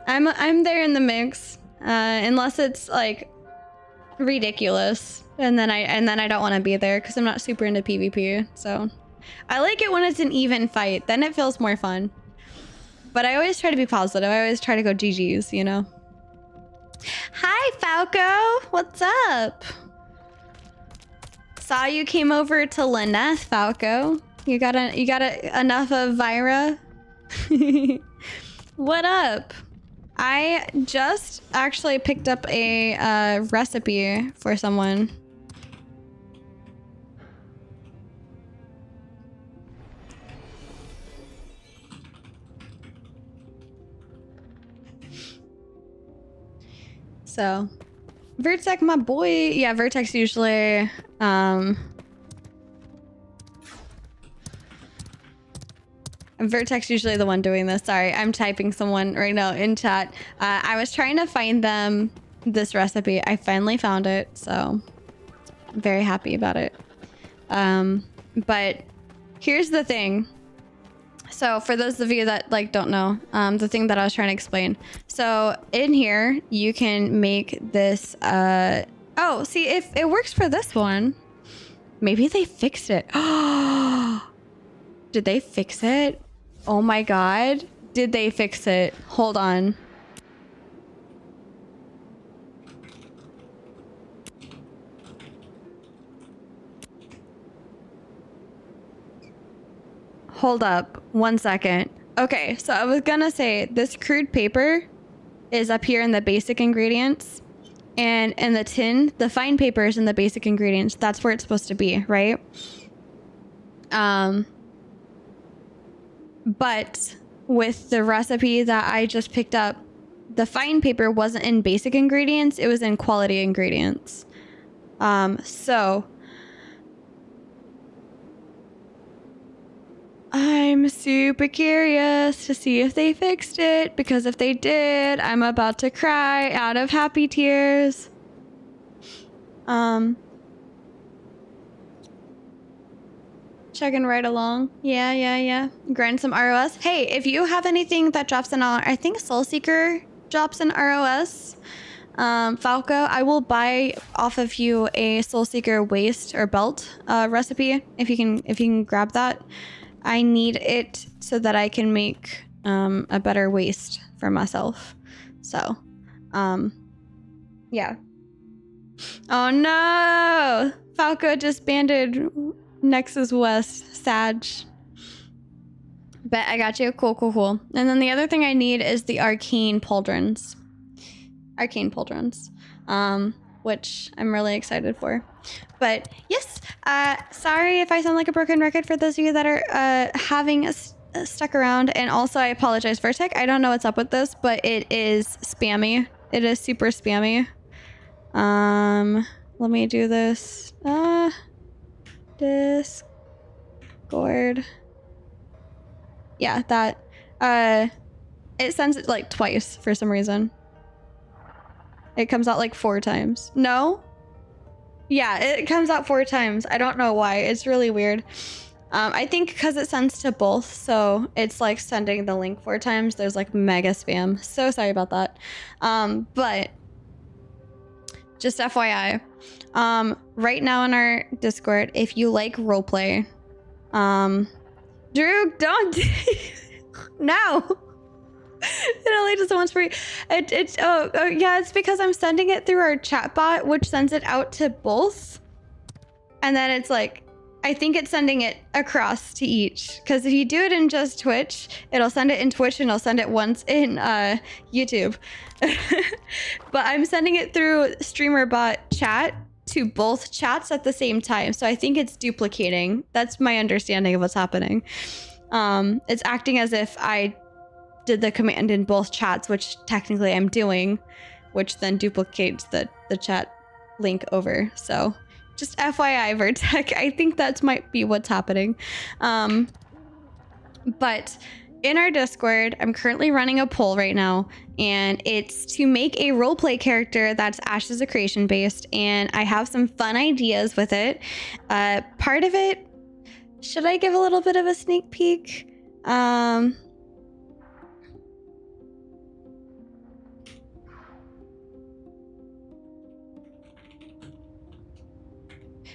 I'm there in the mix. Unless it's like ridiculous, and then I don't want to be there because I'm not super into PvP. So I like it when it's an even fight. Then it feels more fun. But I always try to be positive. I always try to go GGs, you know. Hi, Falco. What's up? Saw you came over to Lyneth, Falco. You got enough of Vyra? What up? I just actually picked up a recipe for someone. So, Vertex, my boy. Yeah, Vertex usually, Vertex usually the one doing this. Sorry, I'm typing someone right now in chat. I was trying to find them this recipe. I finally found it, so I'm very happy about it. But here's the thing. So for those of you that like don't know, the thing that I was trying to explain. So in here, you can make this, oh, see, if it works for this one, maybe they fixed it. Did they fix it? Oh my God. Did they fix it? Hold on. Hold up 1 second. Okay, so I was gonna say this crude paper is up here in the basic ingredients, and in the tin, the fine paper is in the basic ingredients. That's where it's supposed to be, right? But with the recipe that I just picked up, the fine paper wasn't in basic ingredients, it was in quality ingredients. So I'm super curious to see if they fixed it, because if they did, I'm about to cry out of happy tears. Chugging right along. Yeah. Grind some ROS. Hey, if you have anything that drops in, I think Soul Seeker drops in ROS. Falco, I will buy off of you a Soul Seeker waist or belt recipe if you can grab that. I need it so that I can make a better waist for myself. So, yeah. Oh no! Falco disbanded. Next is West. Sag. Bet I got you. Cool, cool, cool. And then the other thing I need is the arcane pauldrons. Arcane pauldrons. Which I'm really excited for. But yes, sorry if I sound like a broken record for those of you that are having stuck around. And also I apologize, Vertec. I don't know what's up with this, but it is spammy. It is super spammy. Let me do this. Discord. Yeah, that it sends it like twice for some reason. It comes out like 4 times. No? Yeah, it comes out 4 times. I don't know why. It's really weird. I think because it sends to both, so it's like sending the link 4 times. There's like mega spam. So sorry about that. But just FYI, right now in our Discord, if you like roleplay, Drew, don't. No. It only does it once per yeah, it's because I'm sending it through our chat bot, which sends it out to both. And then it's like, I think it's sending it across to each. Because if you do it in just Twitch, it'll send it in Twitch and it'll send it once in YouTube. But I'm sending it through streamer bot chat to both chats at the same time. So I think it's duplicating. That's my understanding of what's happening. It's acting as if I did the command in both chats, which technically I'm doing, which then duplicates the chat link over. So just FYI, Vertec, I think that might be what's happening. But in our Discord, I'm currently running a poll right now, and it's to make a roleplay character that's Ashes of Creation based, and I have some fun ideas with it. Part of it, should I give a little bit of a sneak peek?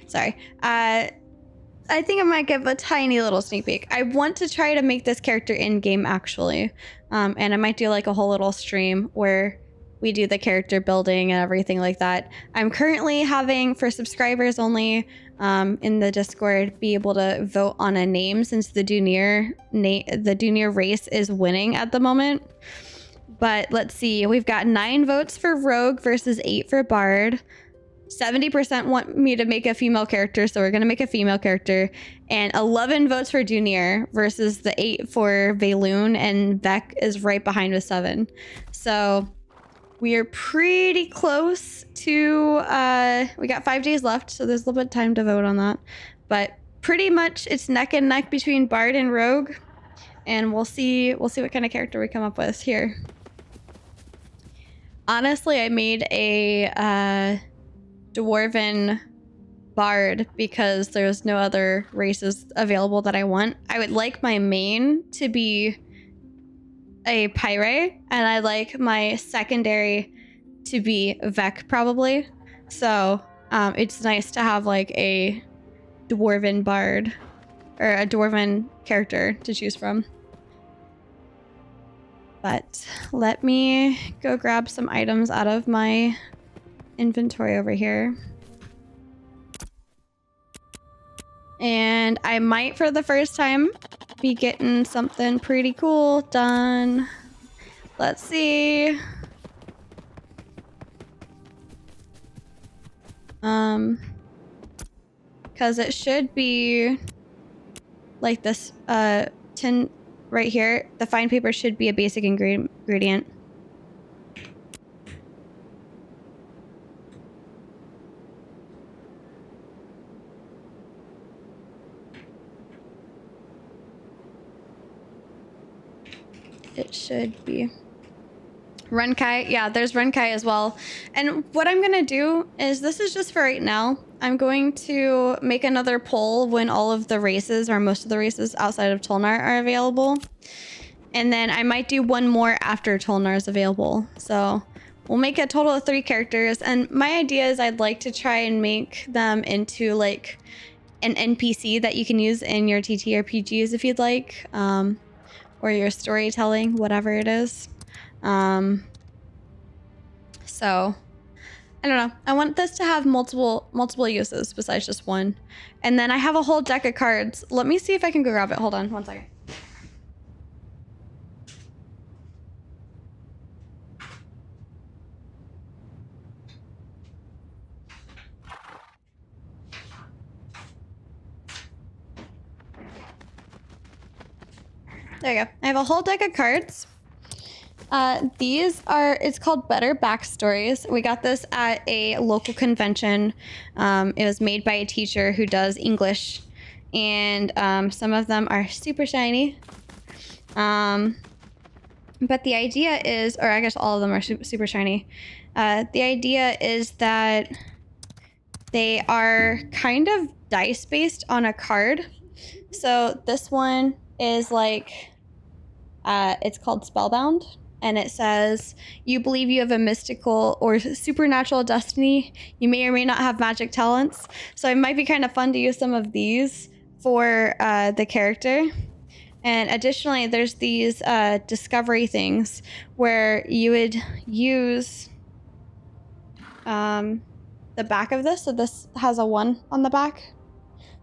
Sorry. I think I might give a tiny little sneak peek. I want to try to make this character in-game, actually. And I might do like a whole little stream where we do the character building and everything like that. I'm currently having, for subscribers only, in the Discord, be able to vote on a name since the Dunir race is winning at the moment. But let's see. We've got 9 votes for Rogue versus 8 for Bard. 70% want me to make a female character, so we're going to make a female character. And 11 votes for Dunir versus the 8 for Valoon, and Vec is right behind with 7. So we are pretty close to, we got 5 days left, so there's a little bit of time to vote on that. But pretty much it's neck and neck between Bard and Rogue, and we'll see what kind of character we come up with here. Honestly, I made a Dwarven Bard because there's no other races available that I want. I would like my main to be a Pyre, and I'd like my secondary to be Vec probably. So it's nice to have like a Dwarven Bard or a Dwarven character to choose from. But let me go grab some items out of my inventory over here. And I might, for the first time, be getting something pretty cool done. Let's see. Because it should be like this tin right here. The fine paper should be a basic ingredient. It should be Renkai. Yeah, there's Renkai as well. And what I'm gonna do is, this is just for right now. I'm going to make another poll when all of the races, or most of the races outside of Tolnar, are available. And then I might do one more after Tolnar is available. So we'll make a total of 3 characters. And my idea is I'd like to try and make them into like an NPC that you can use in your TTRPGs if you'd like. Or your storytelling, whatever it is. So I don't know. I want this to have multiple uses besides just one. And then I have a whole deck of cards. Let me see if I can go grab it. Hold on 1 second. There you go. I have a whole deck of cards. These are, it's called Better Backstories. We got this at a local convention. It was made by a teacher who does English. And some of them are super shiny. But the idea is, or I guess all of them are super shiny. The idea is that they are kind of dice based on a card. So this one is like, it's called Spellbound, and it says, you believe you have a mystical or supernatural destiny. You may or may not have magic talents. So it might be kind of fun to use some of these for the character. And additionally, there's these discovery things where you would use the back of this. So this has a 1 on the back.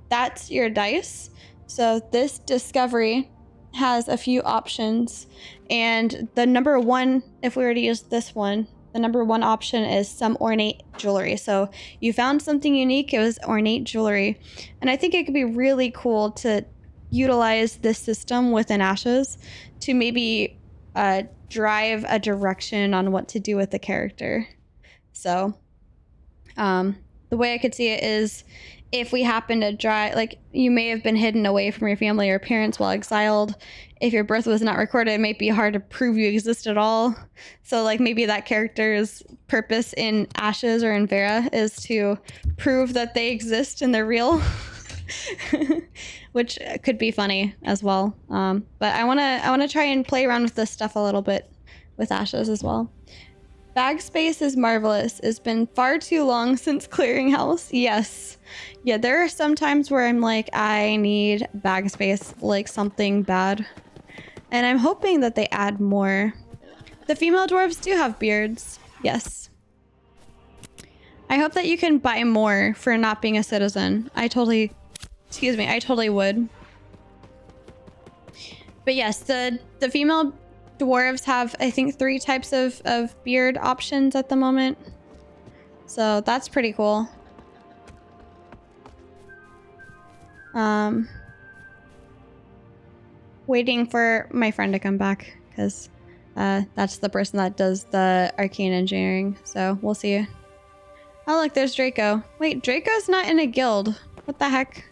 That's your dice. So this discovery has a few options, and the number 1, if we were to use this one, the number 1 option is some ornate jewelry. So you found something unique, it was ornate jewelry. And I think it could be really cool to utilize this system within Ashes to maybe drive a direction on what to do with the character. So the way I could see it is, if we happen to like, you may have been hidden away from your family or parents while exiled. If your birth was not recorded, it might be hard to prove you exist at all. So like maybe that character's purpose in Ashes or in Vera is to prove that they exist and they're real, which could be funny as well. But I wanna try and play around with this stuff a little bit with Ashes as well. Bag space is marvelous. It's been far too long since Clearinghouse. Yes. Yeah, there are some times where I'm like, I need bag space, like something bad. And I'm hoping that they add more. The female dwarves do have beards. Yes. I hope that you can buy more for not being a citizen. I totally would. But yes, the female dwarves have, I think, 3 types of beard options at the moment. So that's pretty cool. Waiting for my friend to come back, because that's the person that does the arcane engineering. So we'll see. Oh, look, there's Draco. Wait, Draco's not in a guild. What the heck?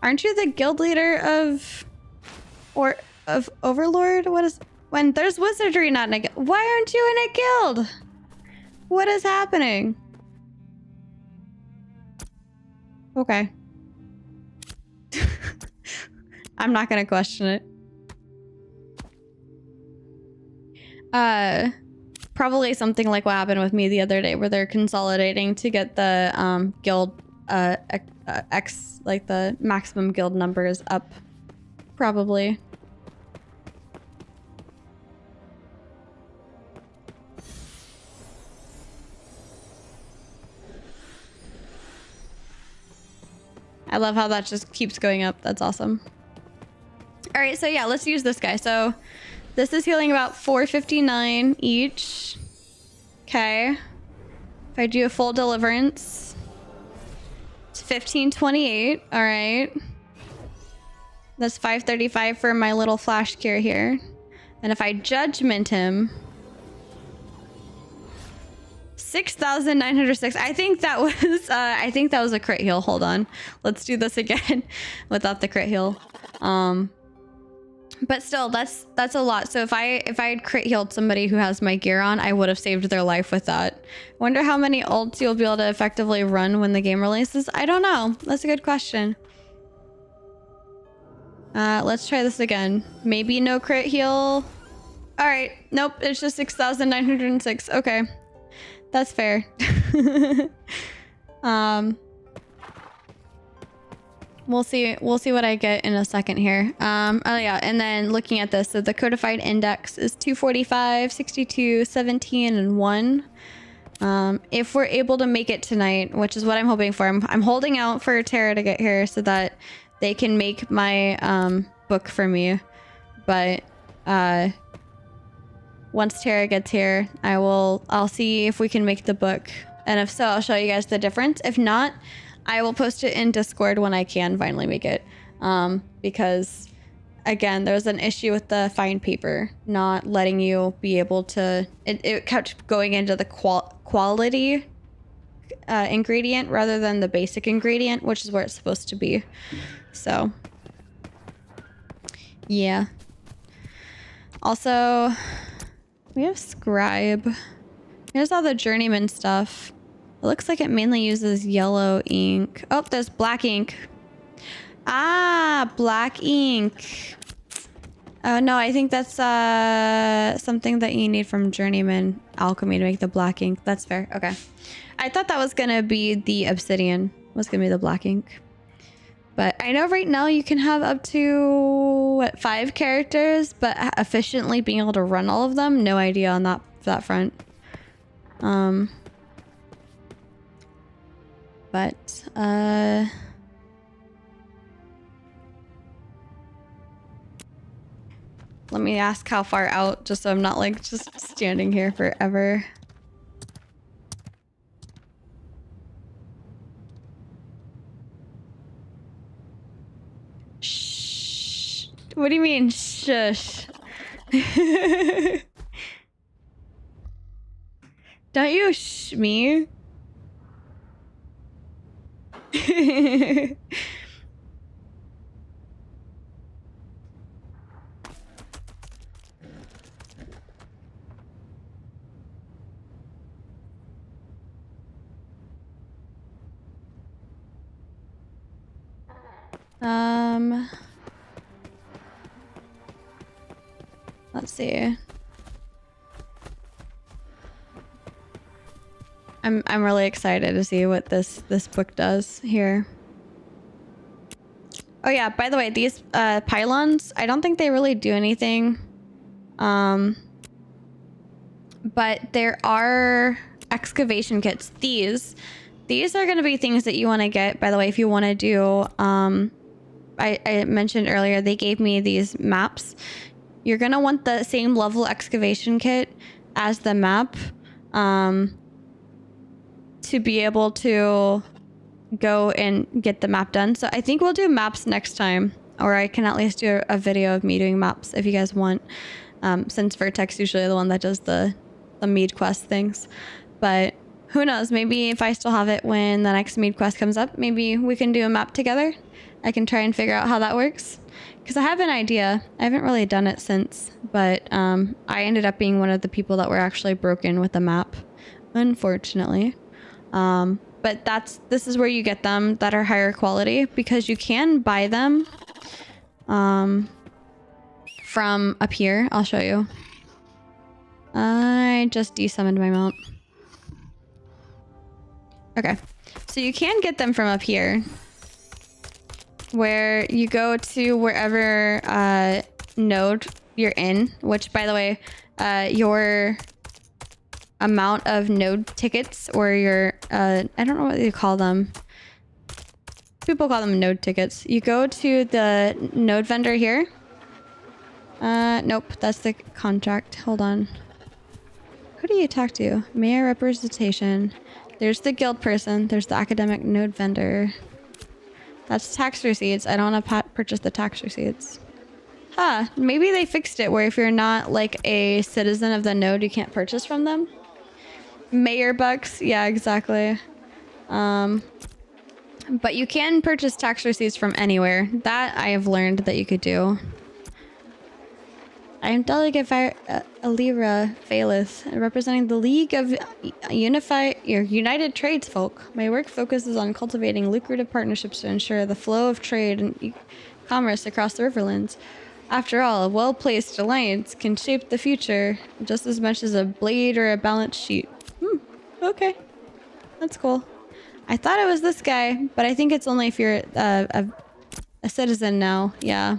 Aren't you the guild leader of Overlord? What is... When there's wizardry not in a guild. Why aren't you in a guild? What is happening? Okay. I'm not gonna question it. Probably something like what happened with me the other day, where they're consolidating to get the guild X, like the maximum guild numbers up. Probably. I love how that just keeps going up. That's awesome. All right, so yeah, let's use this guy. So this is healing about 459 each. Okay. If I do a full deliverance, it's 1528. All right. That's 535 for my little flash cure here. And if I judgment him, 6,906. I think that was a crit heal. Hold on. Let's do this again without the crit heal. But still, that's a lot. So if I had crit healed somebody who has my gear on, I would have saved their life with that. Wonder how many ults you'll be able to effectively run when the game releases. I don't know. That's a good question. Let's try this again. Maybe no crit heal. All right. Nope. It's just 6,906. Okay. That's fair. We'll see what I get in a second here. Oh yeah, and then looking at this, so the codified index is 245, 62, 17, and 1. If we're able to make it tonight, which is what I'm hoping for. I'm holding out for Tara to get here so that they can make my book for me. But once Tara gets here, I'll see if we can make the book. And if so, I'll show you guys the difference. If not, I will post it in Discord when I can finally make it. Because again, there's an issue with the fine paper not letting you be able to, it kept going into the quality ingredient rather than the basic ingredient, which is where it's supposed to be. So yeah. Also, we have scribe. Here's all the journeyman stuff. It looks like it mainly uses yellow ink. Oh, there's black ink. Ah, black ink. Oh no, I think that's something that you need from journeyman alchemy to make the black ink. That's fair. Okay. I thought that was gonna be the obsidian. Was gonna be the black ink. But I know right now you can have up to what, 5 characters, but efficiently being able to run all of them, no idea on that front. But let me ask how far out, just so I'm not like just standing here forever. Shh. What do you mean, shush? Don't you shh me? Let's see. I'm really excited to see what this book does here. Oh yeah, by the way, these pylons, I don't think they really do anything. But there are excavation kits. These are going to be things that you want to get, by the way, if you want to do I mentioned earlier they gave me these maps. You're going to want the same level excavation kit as the map to be able to go and get the map done. So I think we'll do maps next time, or I can at least do a video of me doing maps if you guys want, since Vertex usually the one that does the Mead quest things. But who knows, maybe if I still have it when the next Mead quest comes up, maybe we can do a map together. I can try and figure out how that works, because I have an idea. I haven't really done it since, but I ended up being one of the people that were actually broken with the map, unfortunately. But this is where you get them that are higher quality, because you can buy them from up here. I'll show you. I just desummoned my mount. Okay, so you can get them from up here, where you go to wherever node you're in, which, by the way, your amount of node tickets, or your I don't know what you call them. People call them node tickets. You go to the node vendor here. Nope, that's the contract. Hold on. Who do you talk to? Mayor representation. There's the guild person. There's the academic node vendor. That's tax receipts. I don't want to purchase the tax receipts. Huh, maybe they fixed it where if you're not like a citizen of the node, you can't purchase from them. Mayor bucks. Yeah, exactly. But you can purchase tax receipts from anywhere. That I have learned that you could do. I am Delegate Alira Phalith, representing the League of United Tradesfolk. My work focuses on cultivating lucrative partnerships to ensure the flow of trade and commerce across the Riverlands. After all, a well-placed alliance can shape the future just as much as a blade or a balance sheet. Okay. That's cool. I thought it was this guy, but I think it's only if you're a citizen now. Yeah.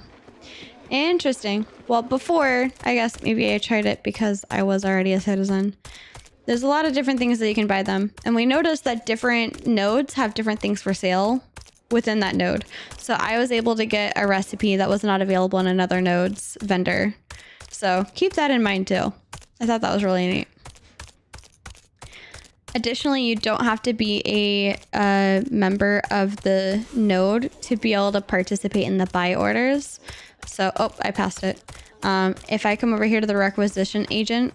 Interesting. Well, before, I guess maybe I tried it because I was already a citizen. There's a lot of different things that you can buy them. And we noticed that different nodes have different things for sale within that node. So I was able to get a recipe that was not available in another node's vendor. So keep that in mind too. I thought that was really neat. Additionally, you don't have to be a member of the node to be able to participate in the buy orders. So, oh, I passed it. If I come over here to the requisition agent,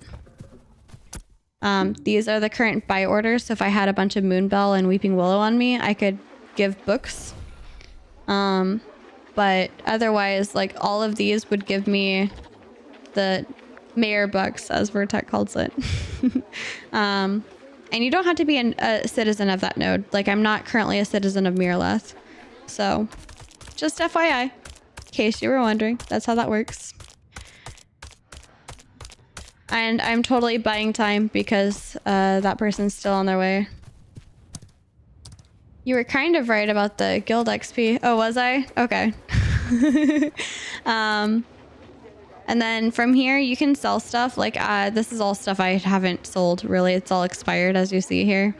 these are the current buy orders. So if I had a bunch of Moonbell and Weeping Willow on me, I could give books. But otherwise, like all of these would give me the mayor bucks, as Vertec calls it. And you don't have to be a citizen of that node. Like, I'm not currently a citizen of Miraleth. So, just FYI. In case you were wondering. That's how that works. And I'm totally buying time because that person's still on their way. You were kind of right about the guild XP. Oh, was I? Okay. And then from here, you can sell stuff. Like, this is all stuff I haven't sold, really. It's all expired, as you see here.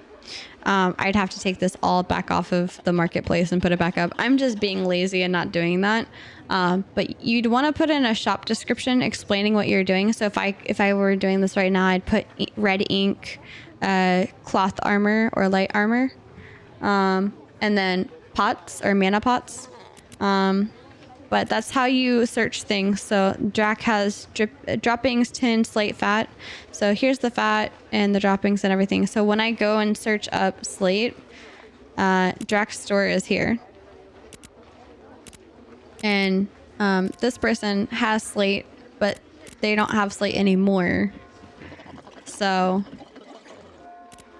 I'd have to take this all back off of the marketplace and put it back up. I'm just being lazy and not doing that. But you'd want to put in a shop description explaining what you're doing. So if I were doing this right now, I'd put red ink, cloth armor or light armor, and then pots or mana pots. But that's how you search things. So Drac has droppings, tin, slate, fat. So here's the fat and the droppings and everything. So when I go and search up slate, Drac's store is here. And this person has slate, but they don't have slate anymore. So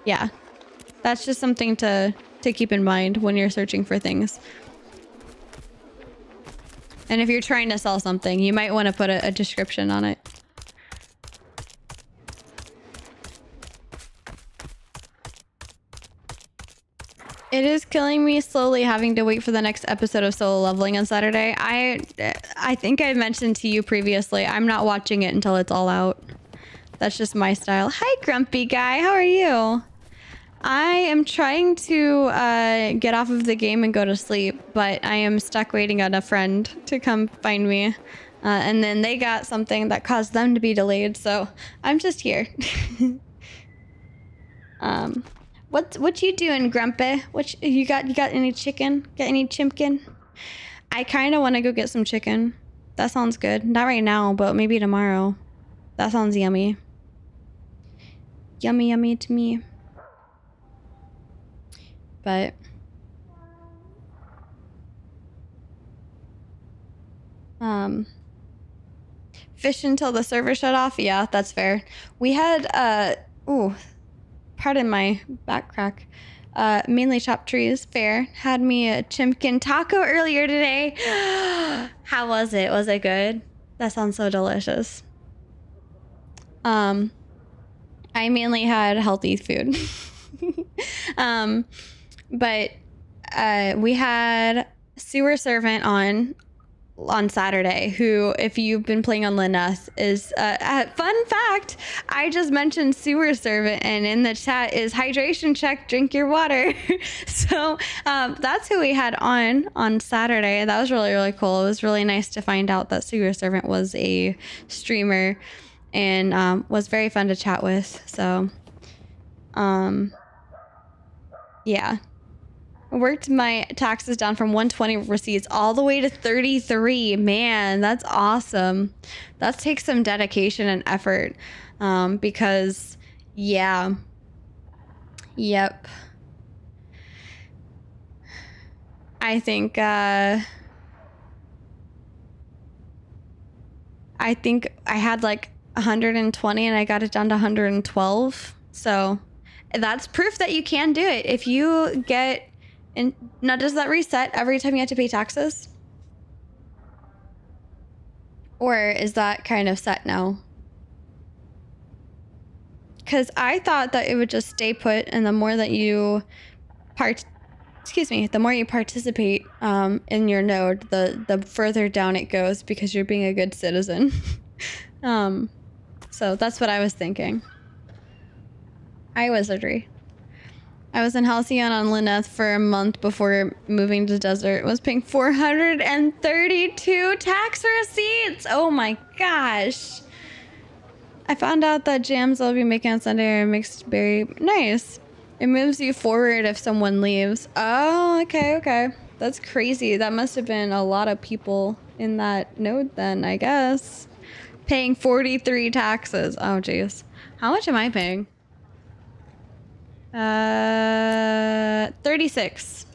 yeah, that's just something to keep in mind when you're searching for things. And if you're trying to sell something, you might want to put a description on it. It is killing me slowly having to wait for the next episode of Solo Leveling on Saturday. I think I mentioned to you previously, I'm not watching it until it's all out. That's just my style. Hi, Grumpy Guy. How are you? I am trying to get off of the game and go to sleep, but I am stuck waiting on a friend to come find me. And then they got something that caused them to be delayed, so I'm just here. What you doing, Grumpy? You got any chicken? Got any chimpkin? I kind of want to go get some chicken. That sounds good. Not right now, but maybe tomorrow. That sounds yummy. Yummy, yummy to me. But fish until the server shut off. Yeah, that's fair. We had pardon my back crack. Mainly chopped trees. Fair. Had me a chimpkin taco earlier today. How was it? Was it good? That sounds so delicious. I mainly had healthy food. But we had Sewer Servant on Saturday, who, if you've been playing on Lineth, is fun fact. I just mentioned Sewer Servant, and in the chat is hydration check, drink your water. So that's who we had on Saturday. That was really, really cool. It was really nice to find out that Sewer Servant was a streamer and was very fun to chat with. So yeah. Worked my taxes down from 120 receipts all the way to 33. Man, that's awesome. That takes some dedication and effort. Because yeah. Yep. I think I had like 120 and I got it down to 112. So that's proof that you can do it. If you get... And now, does that reset every time you have to pay taxes? Or is that kind of set now? Because I thought that it would just stay put, and the more that you the more you participate in your node, the further down it goes because you're being a good citizen. So that's what I was thinking. eye wizardry. I was in Halcyon on Lineth for a month before moving to Desert. Was paying 432 tax receipts. Oh my gosh. I found out that jams I'll be making on Sunday are mixed berry. Nice. It moves you forward if someone leaves. Oh, okay. That's crazy. That must have been a lot of people in that node then, I guess. Paying 43 taxes. Oh, jeez. How much am I paying? 36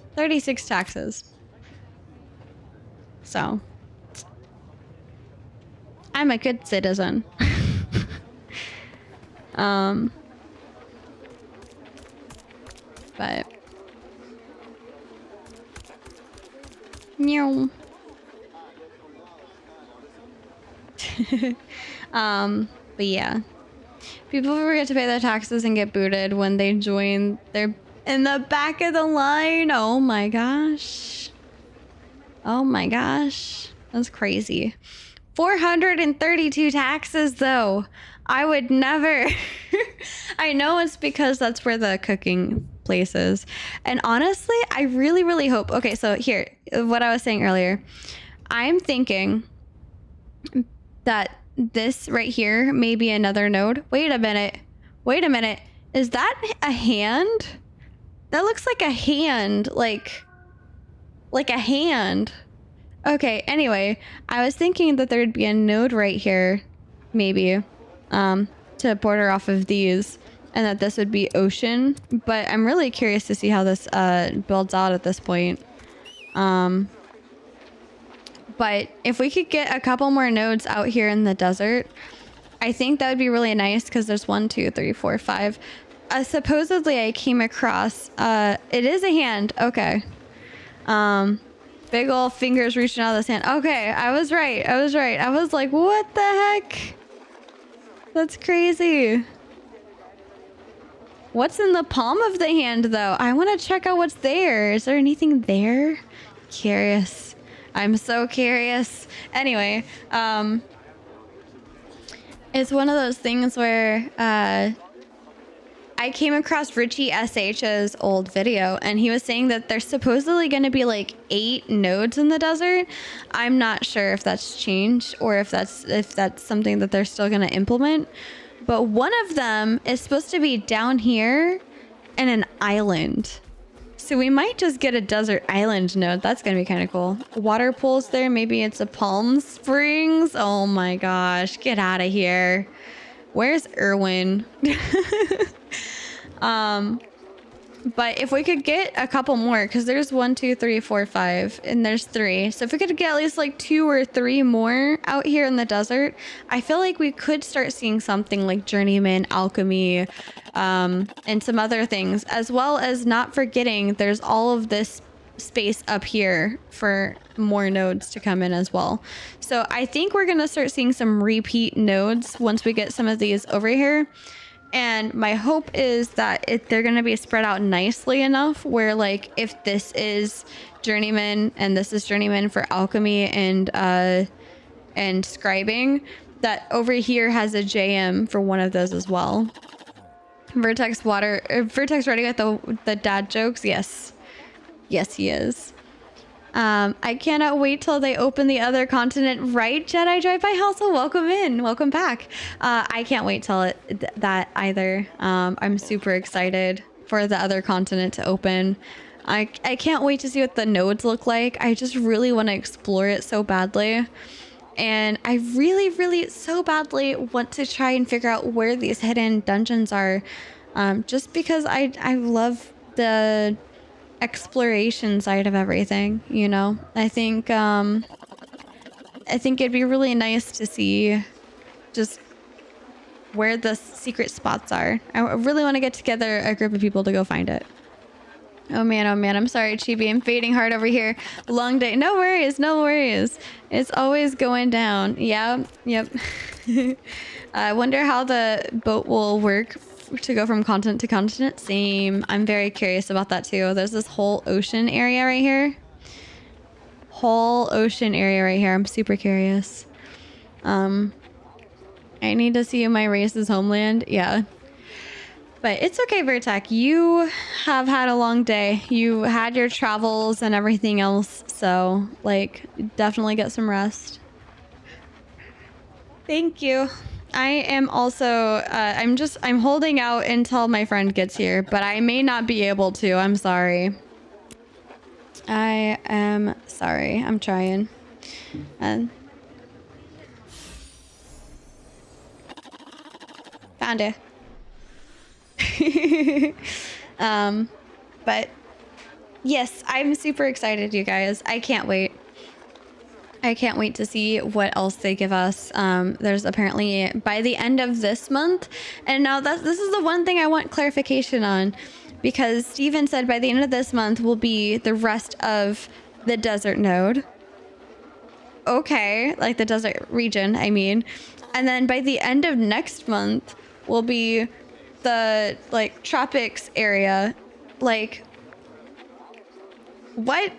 taxes. So I'm a good citizen. But meow. But yeah, people forget to pay their taxes and get booted when they join. They're in the back of the line. Oh my gosh, that's crazy. 432 taxes though. I would never. I know it's because that's where the cooking place is. And honestly, I really hope. Okay, so here, what I was saying earlier. I'm thinking that this right here may be another node. Wait a minute. Is that a hand? That looks like a hand. Like a hand. Okay, anyway, I was thinking that there'd be a node right here, maybe, to border off of these, and that this would be ocean, but I'm really curious to see how this builds out at this point. But if we could get a couple more nodes out here in the desert, I think that would be really nice, because there's 1, 2, 3, 4, 5. Supposedly I came across, it is a hand, okay. Big ol' fingers reaching out of the sand. Okay, I was right. I was like, what the heck? That's crazy. What's in the palm of the hand, though? I want to check out what's there. Is there anything there? Curious. I'm so curious. Anyway, it's one of those things where I came across Richie SH's old video, and he was saying that there's supposedly going to be like 8 nodes in the desert. I'm not sure if that's changed or if that's something that they're still going to implement. But one of them is supposed to be down here in an island. So we might just get a desert island node. That's going to be kind of cool. Water pools there. Maybe it's a Palm Springs. Oh my gosh. Get out of here. Where's Irwin? But if we could get a couple more, because there's 1, 2, 3, 4, 5, and there's 3. So if we could get at least like 2 or 3 more out here in the desert, I feel like we could start seeing something like journeyman, alchemy, and some other things, as well as not forgetting there's all of this space up here for more nodes to come in as well. So I think we're going to start seeing some repeat nodes once we get some of these over here. And my hope is that they're going to be spread out nicely enough where, like, if this is journeyman and this is journeyman for alchemy and scribing, that over here has a JM for one of those as well. Vertex ready with the dad jokes. Yes, he is. I cannot wait till they open the other continent, right? Jedi Drive by Halsel, welcome in, welcome back. I can't wait till that either. I'm super excited for the other continent to open. I can't wait to see what the nodes look like. I just really want to explore it so badly. And I really so badly want to try and figure out where these hidden dungeons are. Just because I love the exploration side of everything, you know. I think it'd be really nice to see just where the secret spots are. I really want to get together a group of people to go find it. Oh man, I'm sorry, Chibi, I'm fading hard over here. Long day. No worries. It's always going down. Yeah, yep. I wonder how the boat will work to go from continent to continent. Same. I'm very curious about that too. There's this whole ocean area right here. I'm super curious. I need to see my race's homeland. Yeah. But it's okay, Vertek. You have had a long day. You had your travels and everything else. So, like, definitely get some rest. Thank you. I am also, I'm holding out until my friend gets here, but I may not be able to. I'm sorry. I am sorry. I'm trying. And found it. But yes, I'm super excited, you guys. I can't wait. I can't wait to see what else they give us. There's apparently by the end of this month, and now this is the one thing I want clarification on, because Steven said by the end of this month will be the rest of the desert node. Okay, like the desert region, I mean. And then by the end of next month will be the like tropics area. Like, what?